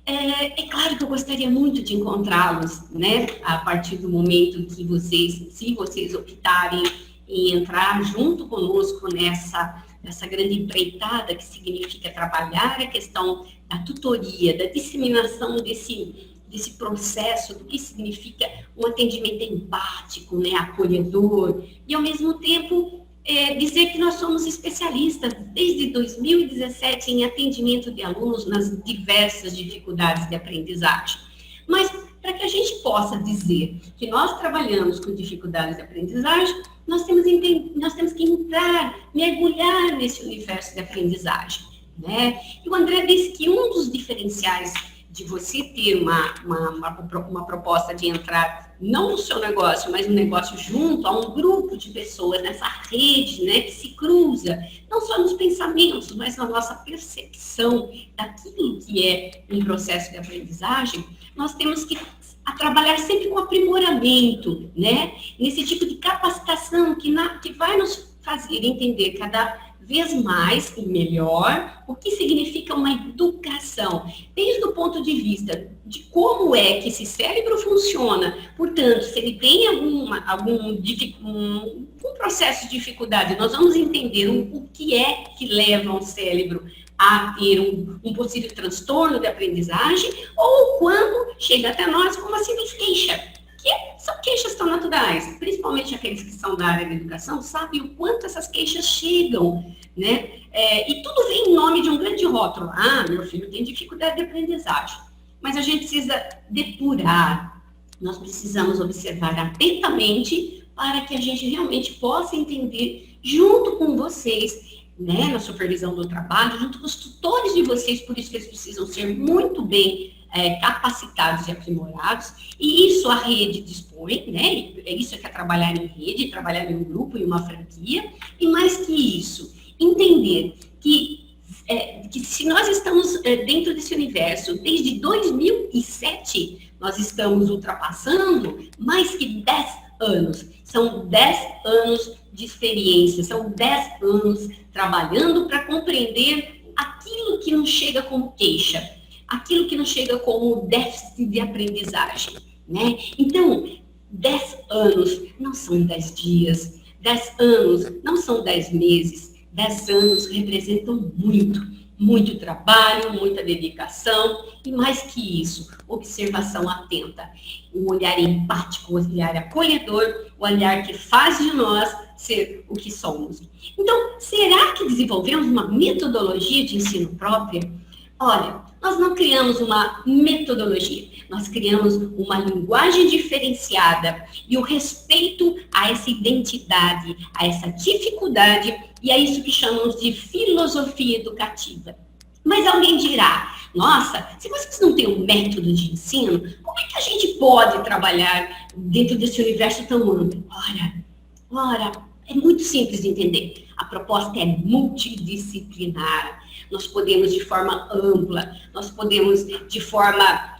É claro que eu gostaria muito de encontrá-los, né? A partir do momento que vocês, se vocês optarem em entrar junto conosco nessa grande empreitada que significa trabalhar a questão da tutoria, da disseminação desse processo, do que significa um atendimento empático, né, acolhedor, e ao mesmo tempo dizer que nós somos especialistas desde 2017 em atendimento de alunos nas diversas dificuldades de aprendizagem. Mas para que a gente possa dizer que nós trabalhamos com dificuldades de aprendizagem, nós temos que entrar, mergulhar nesse universo de aprendizagem, né? E o André disse que um dos diferenciais de você ter uma proposta de entrar, não no seu negócio, mas no negócio junto a um grupo de pessoas, nessa rede, né, que se cruza, não só nos pensamentos, mas na nossa percepção daquilo que é um processo de aprendizagem, nós temos que trabalhar sempre com aprimoramento, né? Nesse tipo de capacitação que vai nos fazer entender cada vez mais e melhor o que significa uma educação, desde o ponto de vista de como é que esse cérebro funciona. Portanto, se ele tem algum processo de dificuldade, nós vamos entender o que é que leva um cérebro a ter um possível transtorno de aprendizagem, ou quando chega até nós com uma simples queixa, que são queixas tão naturais, principalmente aqueles que são da área da educação, sabem o quanto essas queixas chegam, né? E tudo vem em nome de um grande rótulo. Ah, meu filho tem dificuldade de aprendizagem. Mas a gente precisa depurar, nós precisamos observar atentamente para que a gente realmente possa entender, junto com vocês, né, na supervisão do trabalho, junto com os tutores de vocês, por isso que eles precisam ser muito bem capacitados e aprimorados, e isso a rede dispõe, né? Isso é que é trabalhar em rede, trabalhar em um grupo, em uma franquia, e mais que isso, entender que se nós estamos dentro desse universo desde 2007, nós estamos ultrapassando mais que 10 anos. São 10 anos de experiência, são 10 anos trabalhando para compreender aquilo que não chega como queixa, aquilo que não chega como déficit de aprendizagem, né? Então, 10 anos não são 10 dias, 10 anos não são 10 meses, 10 anos representam muito trabalho, muita dedicação e, mais que isso, observação atenta, um olhar empático, um olhar acolhedor, um olhar que faz de nós ser o que somos. Então, será que desenvolvemos uma metodologia de ensino própria? Olha, nós não criamos uma metodologia, nós criamos uma linguagem diferenciada e o respeito a essa identidade, a essa dificuldade, e é isso que chamamos de filosofia educativa. Mas alguém dirá, nossa, se vocês não têm um método de ensino, como é que a gente pode trabalhar dentro desse universo tão amplo? Ora, é muito simples de entender. A proposta é multidisciplinar. Nós podemos, de forma ampla, nós podemos, de forma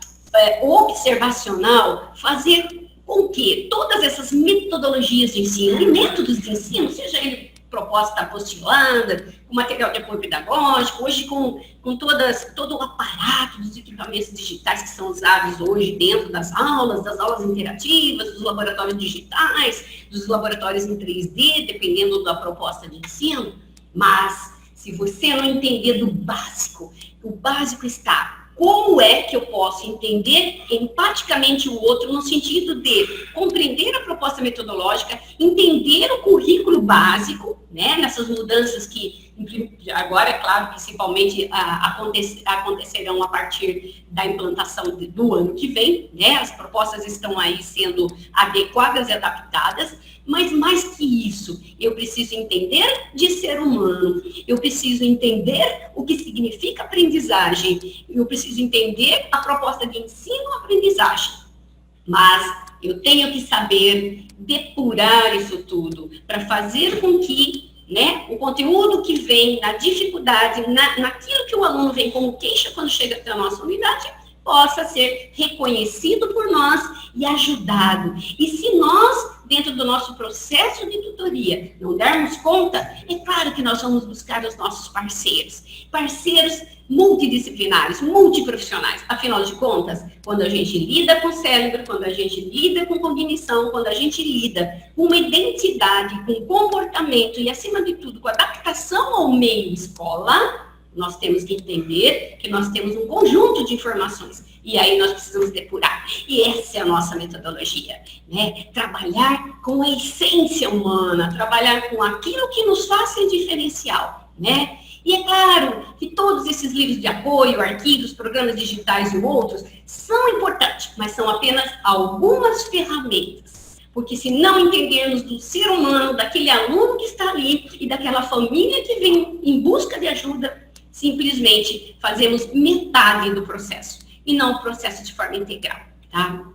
observacional, fazer com que todas essas metodologias de ensino e métodos de ensino, seja ele proposta apostilada, com material de apoio pedagógico, hoje com todo o aparato dos equipamentos digitais que são usados hoje dentro das aulas interativas, dos laboratórios digitais, dos laboratórios em 3D, dependendo da proposta de ensino. Mas, se você não entender do básico, o básico está... Como é que eu posso entender empaticamente o outro no sentido de compreender a proposta metodológica, entender o currículo básico, né, nessas mudanças que agora, é claro, principalmente acontecerão a partir da implantação do ano que vem, né, as propostas estão aí sendo adequadas e adaptadas, mas mais que isso, eu preciso entender de ser humano, eu preciso entender o que significa aprendizagem, eu preciso entender a proposta de ensino-aprendizagem, mas eu tenho que saber depurar isso tudo para fazer com que, né, o conteúdo que vem na dificuldade, naquilo que o aluno vem como queixa quando chega até a nossa unidade, possa ser reconhecido por nós e ajudado. E se nós, dentro do nosso processo de tutoria, não dermos conta, é claro que nós vamos buscar os nossos parceiros multidisciplinares, multiprofissionais. Afinal de contas, quando a gente lida com o cérebro, quando a gente lida com cognição, quando a gente lida com uma identidade, com comportamento e, acima de tudo, com adaptação ao meio escola, nós temos que entender que nós temos um conjunto de informações. E aí nós precisamos depurar. E essa é a nossa metodologia, né? Trabalhar com a essência humana, trabalhar com aquilo que nos faz ser diferencial, né? E é claro que todos esses livros de apoio, arquivos, programas digitais e outros são importantes, mas são apenas algumas ferramentas. Porque se não entendermos do ser humano, daquele aluno que está ali e daquela família que vem em busca de ajuda, simplesmente fazemos metade do processo e não o processo de forma integral, tá?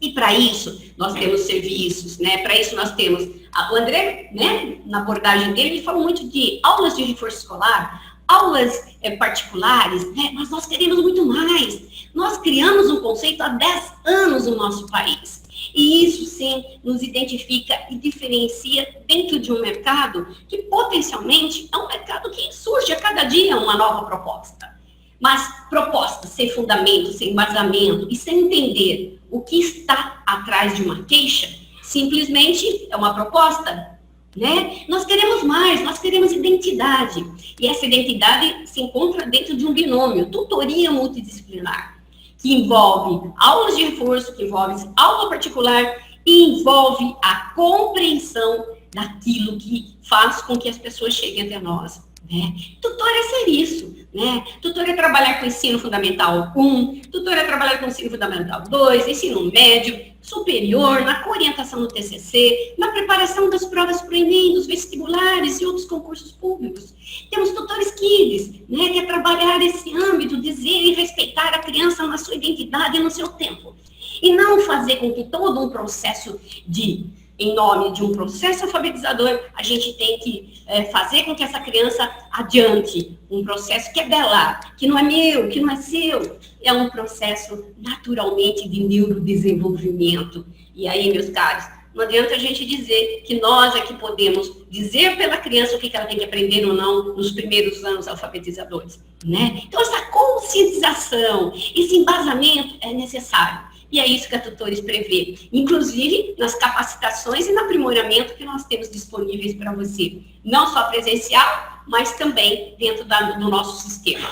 E para isso, nós temos serviços, né? Para isso nós temos... O André, né, na abordagem dele, ele falou muito de aulas de reforço escolar, aulas particulares, né? Mas nós queremos muito mais. Nós criamos um conceito há 10 anos no nosso país. E isso, sim, nos identifica e diferencia dentro de um mercado que, potencialmente, é um mercado que surge a cada dia uma nova proposta. Mas proposta sem fundamento, sem embasamento e sem entender o que está atrás de uma queixa, simplesmente é uma proposta, né? Nós queremos mais, nós queremos identidade. E essa identidade se encontra dentro de um binômio, tutoria multidisciplinar, que envolve aulas de reforço, que envolve aula particular e envolve a compreensão daquilo que faz com que as pessoas cheguem até nós. Né? Tutor é ser isso, né? Tutor é trabalhar com ensino fundamental 1, tutor é trabalhar com ensino fundamental 2, ensino médio, superior, na orientação do TCC, na preparação das provas para o Enem, dos vestibulares e outros concursos públicos. Temos tutores kids, né, que é trabalhar esse âmbito, dizer e respeitar a criança na sua identidade e no seu tempo. E não fazer com que todo um processo em nome de um processo alfabetizador, a gente tem que fazer com que essa criança adiante um processo que é dela, que não é meu, que não é seu. É um processo naturalmente de neurodesenvolvimento. E aí, meus caros, não adianta a gente dizer que nós é que podemos dizer pela criança o que ela tem que aprender ou não nos primeiros anos alfabetizadores, né? Então, essa conscientização, esse embasamento é necessário. E é isso que a Tutores prevê, inclusive nas capacitações e no aprimoramento que nós temos disponíveis para você, não só presencial, mas também dentro do nosso sistema.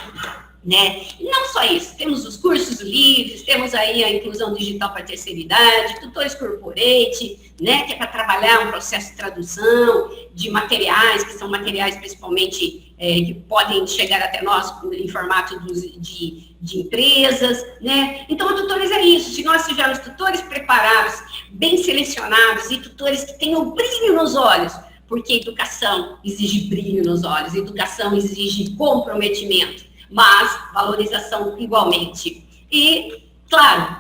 Né? E não só isso, temos os cursos livres, temos aí a inclusão digital para a terceira idade, tutores corporate, né, que é para trabalhar um processo de tradução de materiais, que são materiais principalmente que podem chegar até nós em formato de empresas, né? Então, a Tutores é isso, se nós tivermos tutores preparados, bem selecionados e tutores que tenham brilho nos olhos, porque educação exige brilho nos olhos, educação exige comprometimento, mas valorização igualmente. E, claro,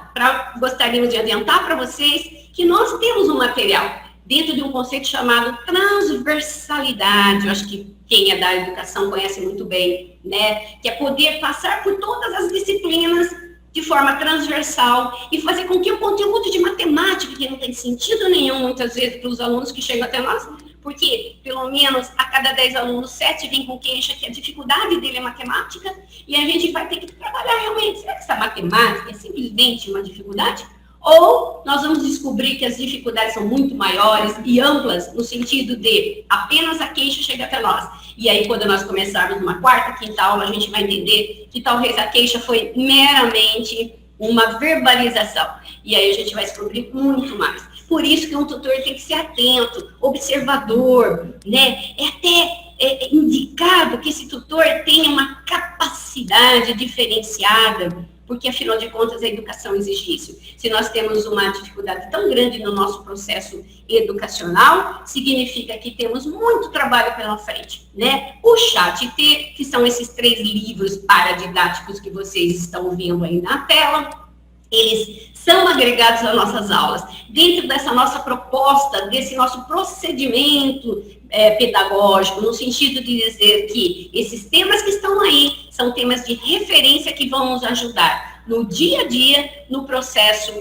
gostaríamos de adiantar para vocês que nós temos um material dentro de um conceito chamado transversalidade. Eu acho que quem é da educação conhece muito bem, né? Que é poder passar por todas as disciplinas de forma transversal e fazer com que o conteúdo de matemática, que não tem sentido nenhum, muitas vezes, para os alunos que chegam até nós, porque pelo menos a cada 10 alunos, 7 vêm com queixa que a dificuldade dele é matemática, e a gente vai ter que trabalhar realmente. Será que essa matemática é simplesmente uma dificuldade? Ou nós vamos descobrir que as dificuldades são muito maiores e amplas, no sentido de apenas a queixa chega até nós. E aí, quando nós começarmos uma quarta, quinta aula, a gente vai entender que talvez a queixa foi meramente uma verbalização. E aí a gente vai descobrir muito mais. Por isso que um tutor tem que ser atento, observador, né? É até indicado que esse tutor tenha uma capacidade diferenciada, porque, afinal de contas, a educação exige isso. Se nós temos uma dificuldade tão grande no nosso processo educacional, significa que temos muito trabalho pela frente, né? O ChatT, que são esses 3 livros paradidáticos que vocês estão vendo aí na tela, eles são agregados às nossas aulas. Dentro dessa nossa proposta, desse nosso procedimento pedagógico, no sentido de dizer que esses temas que estão aí são temas de referência que vão nos ajudar no dia a dia, no processo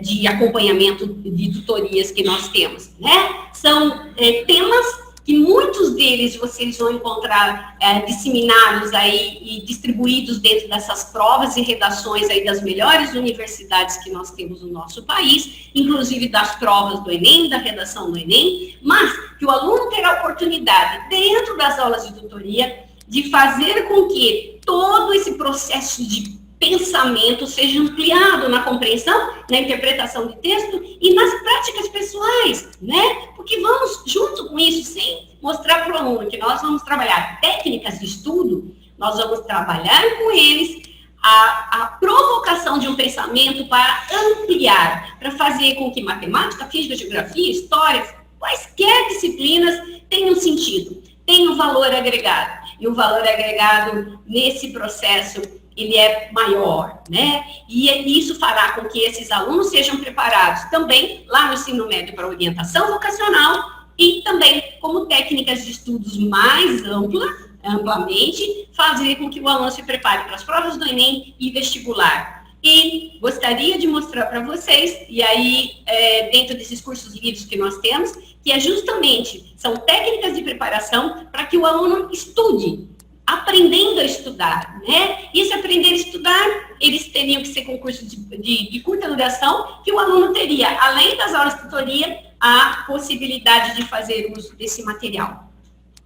de acompanhamento de tutorias que nós temos, né? São temas que muitos deles vocês vão encontrar disseminados aí e distribuídos dentro dessas provas e redações aí das melhores universidades que nós temos no nosso país, inclusive das provas do Enem, da redação do Enem, mas que o aluno terá a oportunidade, dentro das aulas de tutoria, de fazer com que todo esse processo de pensamento seja ampliado na compreensão, na interpretação de texto e nas práticas pessoais, né? Porque vamos, junto com isso, sem mostrar para o aluno que nós vamos trabalhar técnicas de estudo, nós vamos trabalhar com eles a provocação de um pensamento para ampliar, para fazer com que matemática, física, geografia, história, quaisquer disciplinas tenham sentido, tenham valor agregado. E o valor agregado nesse processo ele é maior, né? E isso fará com que esses alunos sejam preparados também lá no ensino médio para orientação vocacional e também como técnicas de estudos mais amplamente, fazer com que o aluno se prepare para as provas do Enem e vestibular. E gostaria de mostrar para vocês, e aí, dentro desses cursos livres que nós temos, que justamente são técnicas de preparação para que o aluno estude, aprendendo a estudar, né? E se aprender a estudar, eles teriam que ser concursos de curta duração, que o aluno teria, além das aulas de tutoria, a possibilidade de fazer uso desse material.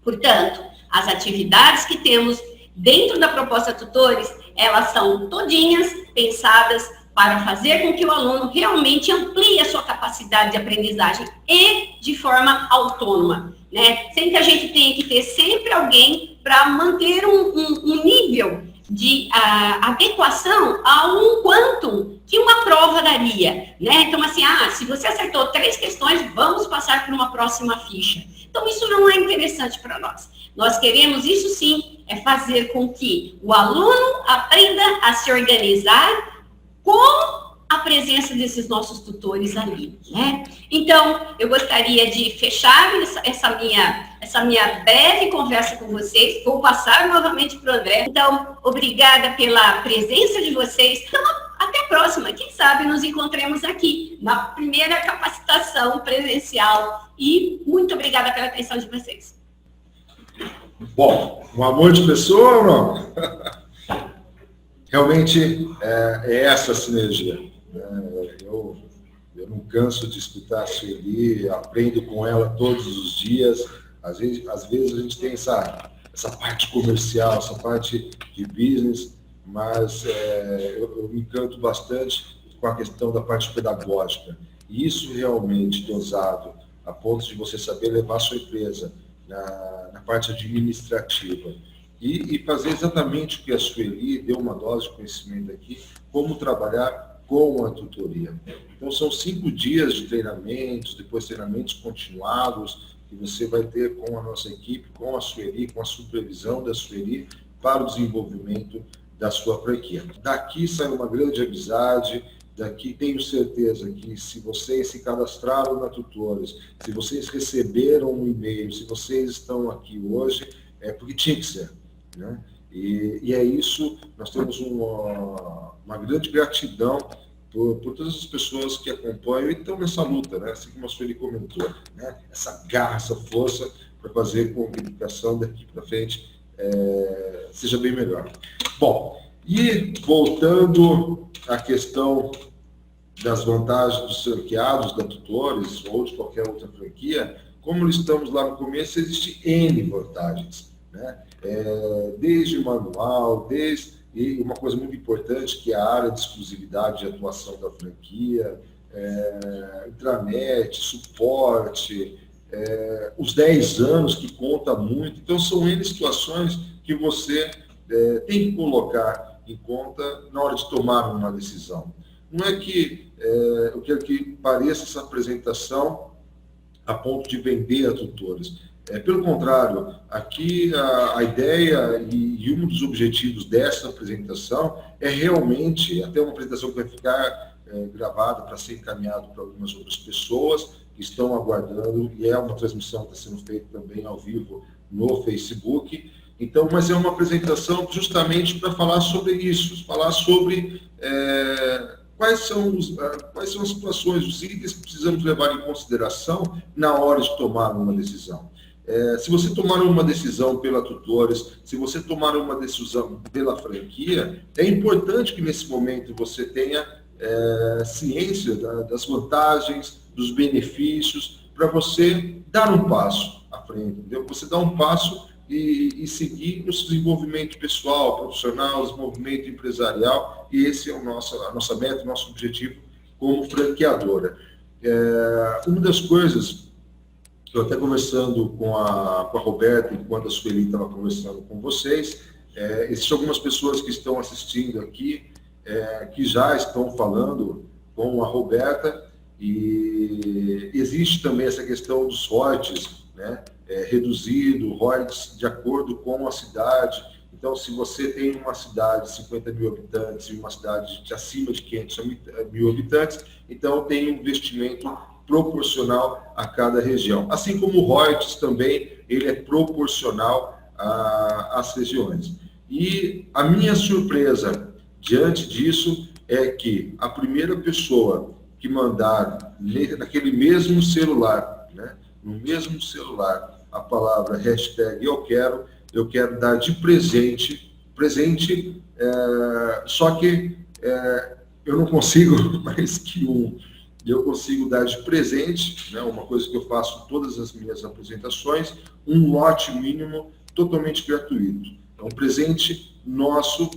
Portanto, as atividades que temos dentro da proposta Tutores, elas são todinhas pensadas para fazer com que o aluno realmente amplie a sua capacidade de aprendizagem e de forma autônoma, né? Sem que a gente tenha que ter sempre alguém para manter um nível de adequação a um quantum que uma prova daria, né? Então, assim, se você acertou 3 questões, vamos passar para uma próxima ficha. Então, isso não é interessante para nós. Nós queremos, isso sim, é fazer com que o aluno aprenda a se organizar com a presença desses nossos tutores ali, né? Então, eu gostaria de fechar essa minha breve conversa com vocês. Vou passar novamente para o André. Então, obrigada pela presença de vocês. Então, até a próxima. Quem sabe nos encontremos aqui na primeira capacitação presencial. E muito obrigada pela atenção de vocês. Bom, um amor de pessoa ou não? Realmente é essa a sinergia. Eu não canso de escutar a Sueli, aprendo com ela todos os dias. Às vezes a gente tem essa parte comercial, essa parte de business, mas eu me encanto bastante com a questão da parte pedagógica. E isso realmente dosado, a ponto de você saber levar a sua empresa na parte administrativa. E fazer exatamente o que a Sueli deu uma dose de conhecimento aqui, como trabalhar com a tutoria. Então, são 5 dias de treinamentos, depois treinamentos continuados, que você vai ter com a nossa equipe, com a Sueli, com a supervisão da Sueli, para o desenvolvimento da sua franquia. Daqui sai uma grande amizade, daqui tenho certeza que se vocês se cadastraram na Tutores, se vocês receberam um e-mail, se vocês estão aqui hoje, é porque tinha que ser, né? E é isso, nós temos uma grande gratidão por todas as pessoas que acompanham e estão nessa luta, né? Assim como a Sueli comentou, né? Essa garra, essa força para fazer com que a educação daqui para frente seja bem melhor. Bom, e voltando à questão das vantagens dos franqueados, da Tutores ou de qualquer outra franquia, como estamos lá no começo, existem N vantagens, né? Desde manual, e uma coisa muito importante, que é a área de exclusividade de atuação da franquia, intranet, suporte, os 10 anos, que conta muito. Então, são N situações que você tem que colocar em conta na hora de tomar uma decisão. Não é que eu quero que pareça essa apresentação a ponto de vender a Tutores. Pelo contrário, aqui a ideia e um dos objetivos dessa apresentação é realmente, até uma apresentação que vai ficar gravada para ser encaminhado para algumas outras pessoas que estão aguardando, e é uma transmissão que está sendo feita também ao vivo no Facebook. Então, mas é uma apresentação justamente para falar sobre isso, falar sobre quais são as situações, os itens que precisamos levar em consideração na hora de tomar uma decisão. Se você tomar uma decisão pela Tutores, se você tomar uma decisão pela franquia, é importante que nesse momento você tenha ciência das vantagens, dos benefícios, para você dar um passo à frente, entendeu? Você dar um passo e seguir no desenvolvimento pessoal, profissional, desenvolvimento empresarial, e esse é a nossa meta, o nosso objetivo como franqueadora. Uma das coisas, eu até conversando com a Roberta, enquanto a Sueli estava conversando com vocês, existem algumas pessoas que estão assistindo aqui, que já estão falando com a Roberta, e existe também essa questão dos royalties, né? Reduzido, royalties de acordo com a cidade. Então, se você tem uma cidade de 50 mil habitantes e uma cidade de acima de 500 mil habitantes, então tem um investimento proporcional a cada região. Assim como o royalties também, ele é proporcional às regiões. E a minha surpresa diante disso é que a primeira pessoa que mandar naquele mesmo celular, né, no mesmo celular, a palavra hashtag eu quero dar de presente, só que eu não consigo mais que eu consigo dar de presente, né, uma coisa que eu faço em todas as minhas apresentações, um lote mínimo totalmente gratuito. É um presente nosso,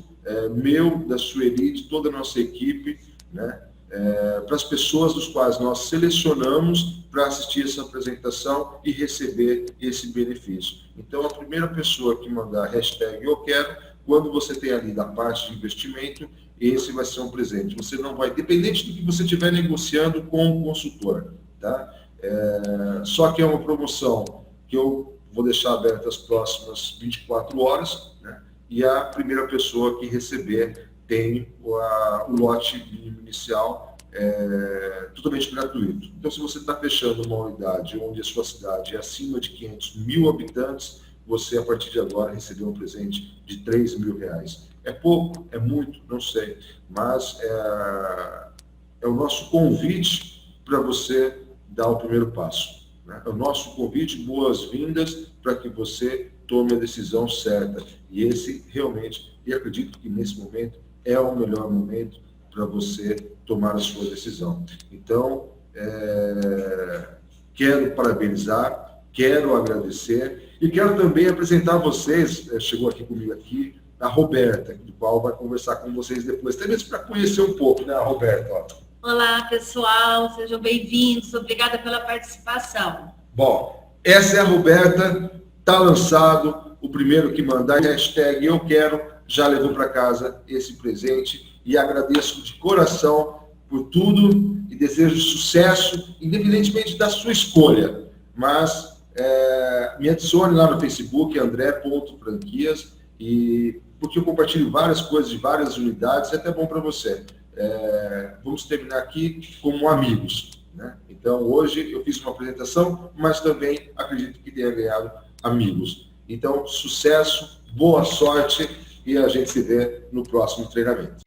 meu, da Sueli, de toda a nossa equipe, né, para as pessoas dos quais nós selecionamos para assistir essa apresentação e receber esse benefício. Então, a primeira pessoa que mandar hashtag eu quero, quando você tem ali da parte de investimento, esse vai ser um presente. Você não vai, dependente do que você estiver negociando com o consultor, tá? Só que é uma promoção que eu vou deixar aberta as próximas 24 horas, né? E a primeira pessoa que receber tem o lote mínimo inicial totalmente gratuito. Então, se você está fechando uma unidade onde a sua cidade é acima de 500.000 habitantes, você, a partir de agora, recebeu um presente de R$3.000. É pouco? É muito? Não sei. Mas é o nosso convite para você dar o primeiro passo, né? É o nosso convite, boas-vindas, para que você tome a decisão certa. E esse, realmente, e acredito que nesse momento, é o melhor momento para você tomar a sua decisão. Então, quero parabenizar, quero agradecer e quero também apresentar a vocês, chegou aqui comigo aqui, a Roberta, do qual vai conversar com vocês depois, até mesmo para conhecer um pouco, né, a Roberta? Ó. Olá, pessoal, sejam bem-vindos, obrigada pela participação. Bom, essa é a Roberta, está lançado, o primeiro que mandar, hashtag eu quero, já levou para casa esse presente e agradeço de coração por tudo e desejo sucesso, independentemente da sua escolha. Mas me adicione lá no Facebook, andré.franquias, e porque eu compartilho várias coisas de várias unidades, é até bom para você. Vamos terminar aqui como amigos, né? Então, hoje eu fiz uma apresentação, mas também acredito que tenha ganhado amigos. Então, sucesso, boa sorte e a gente se vê no próximo treinamento.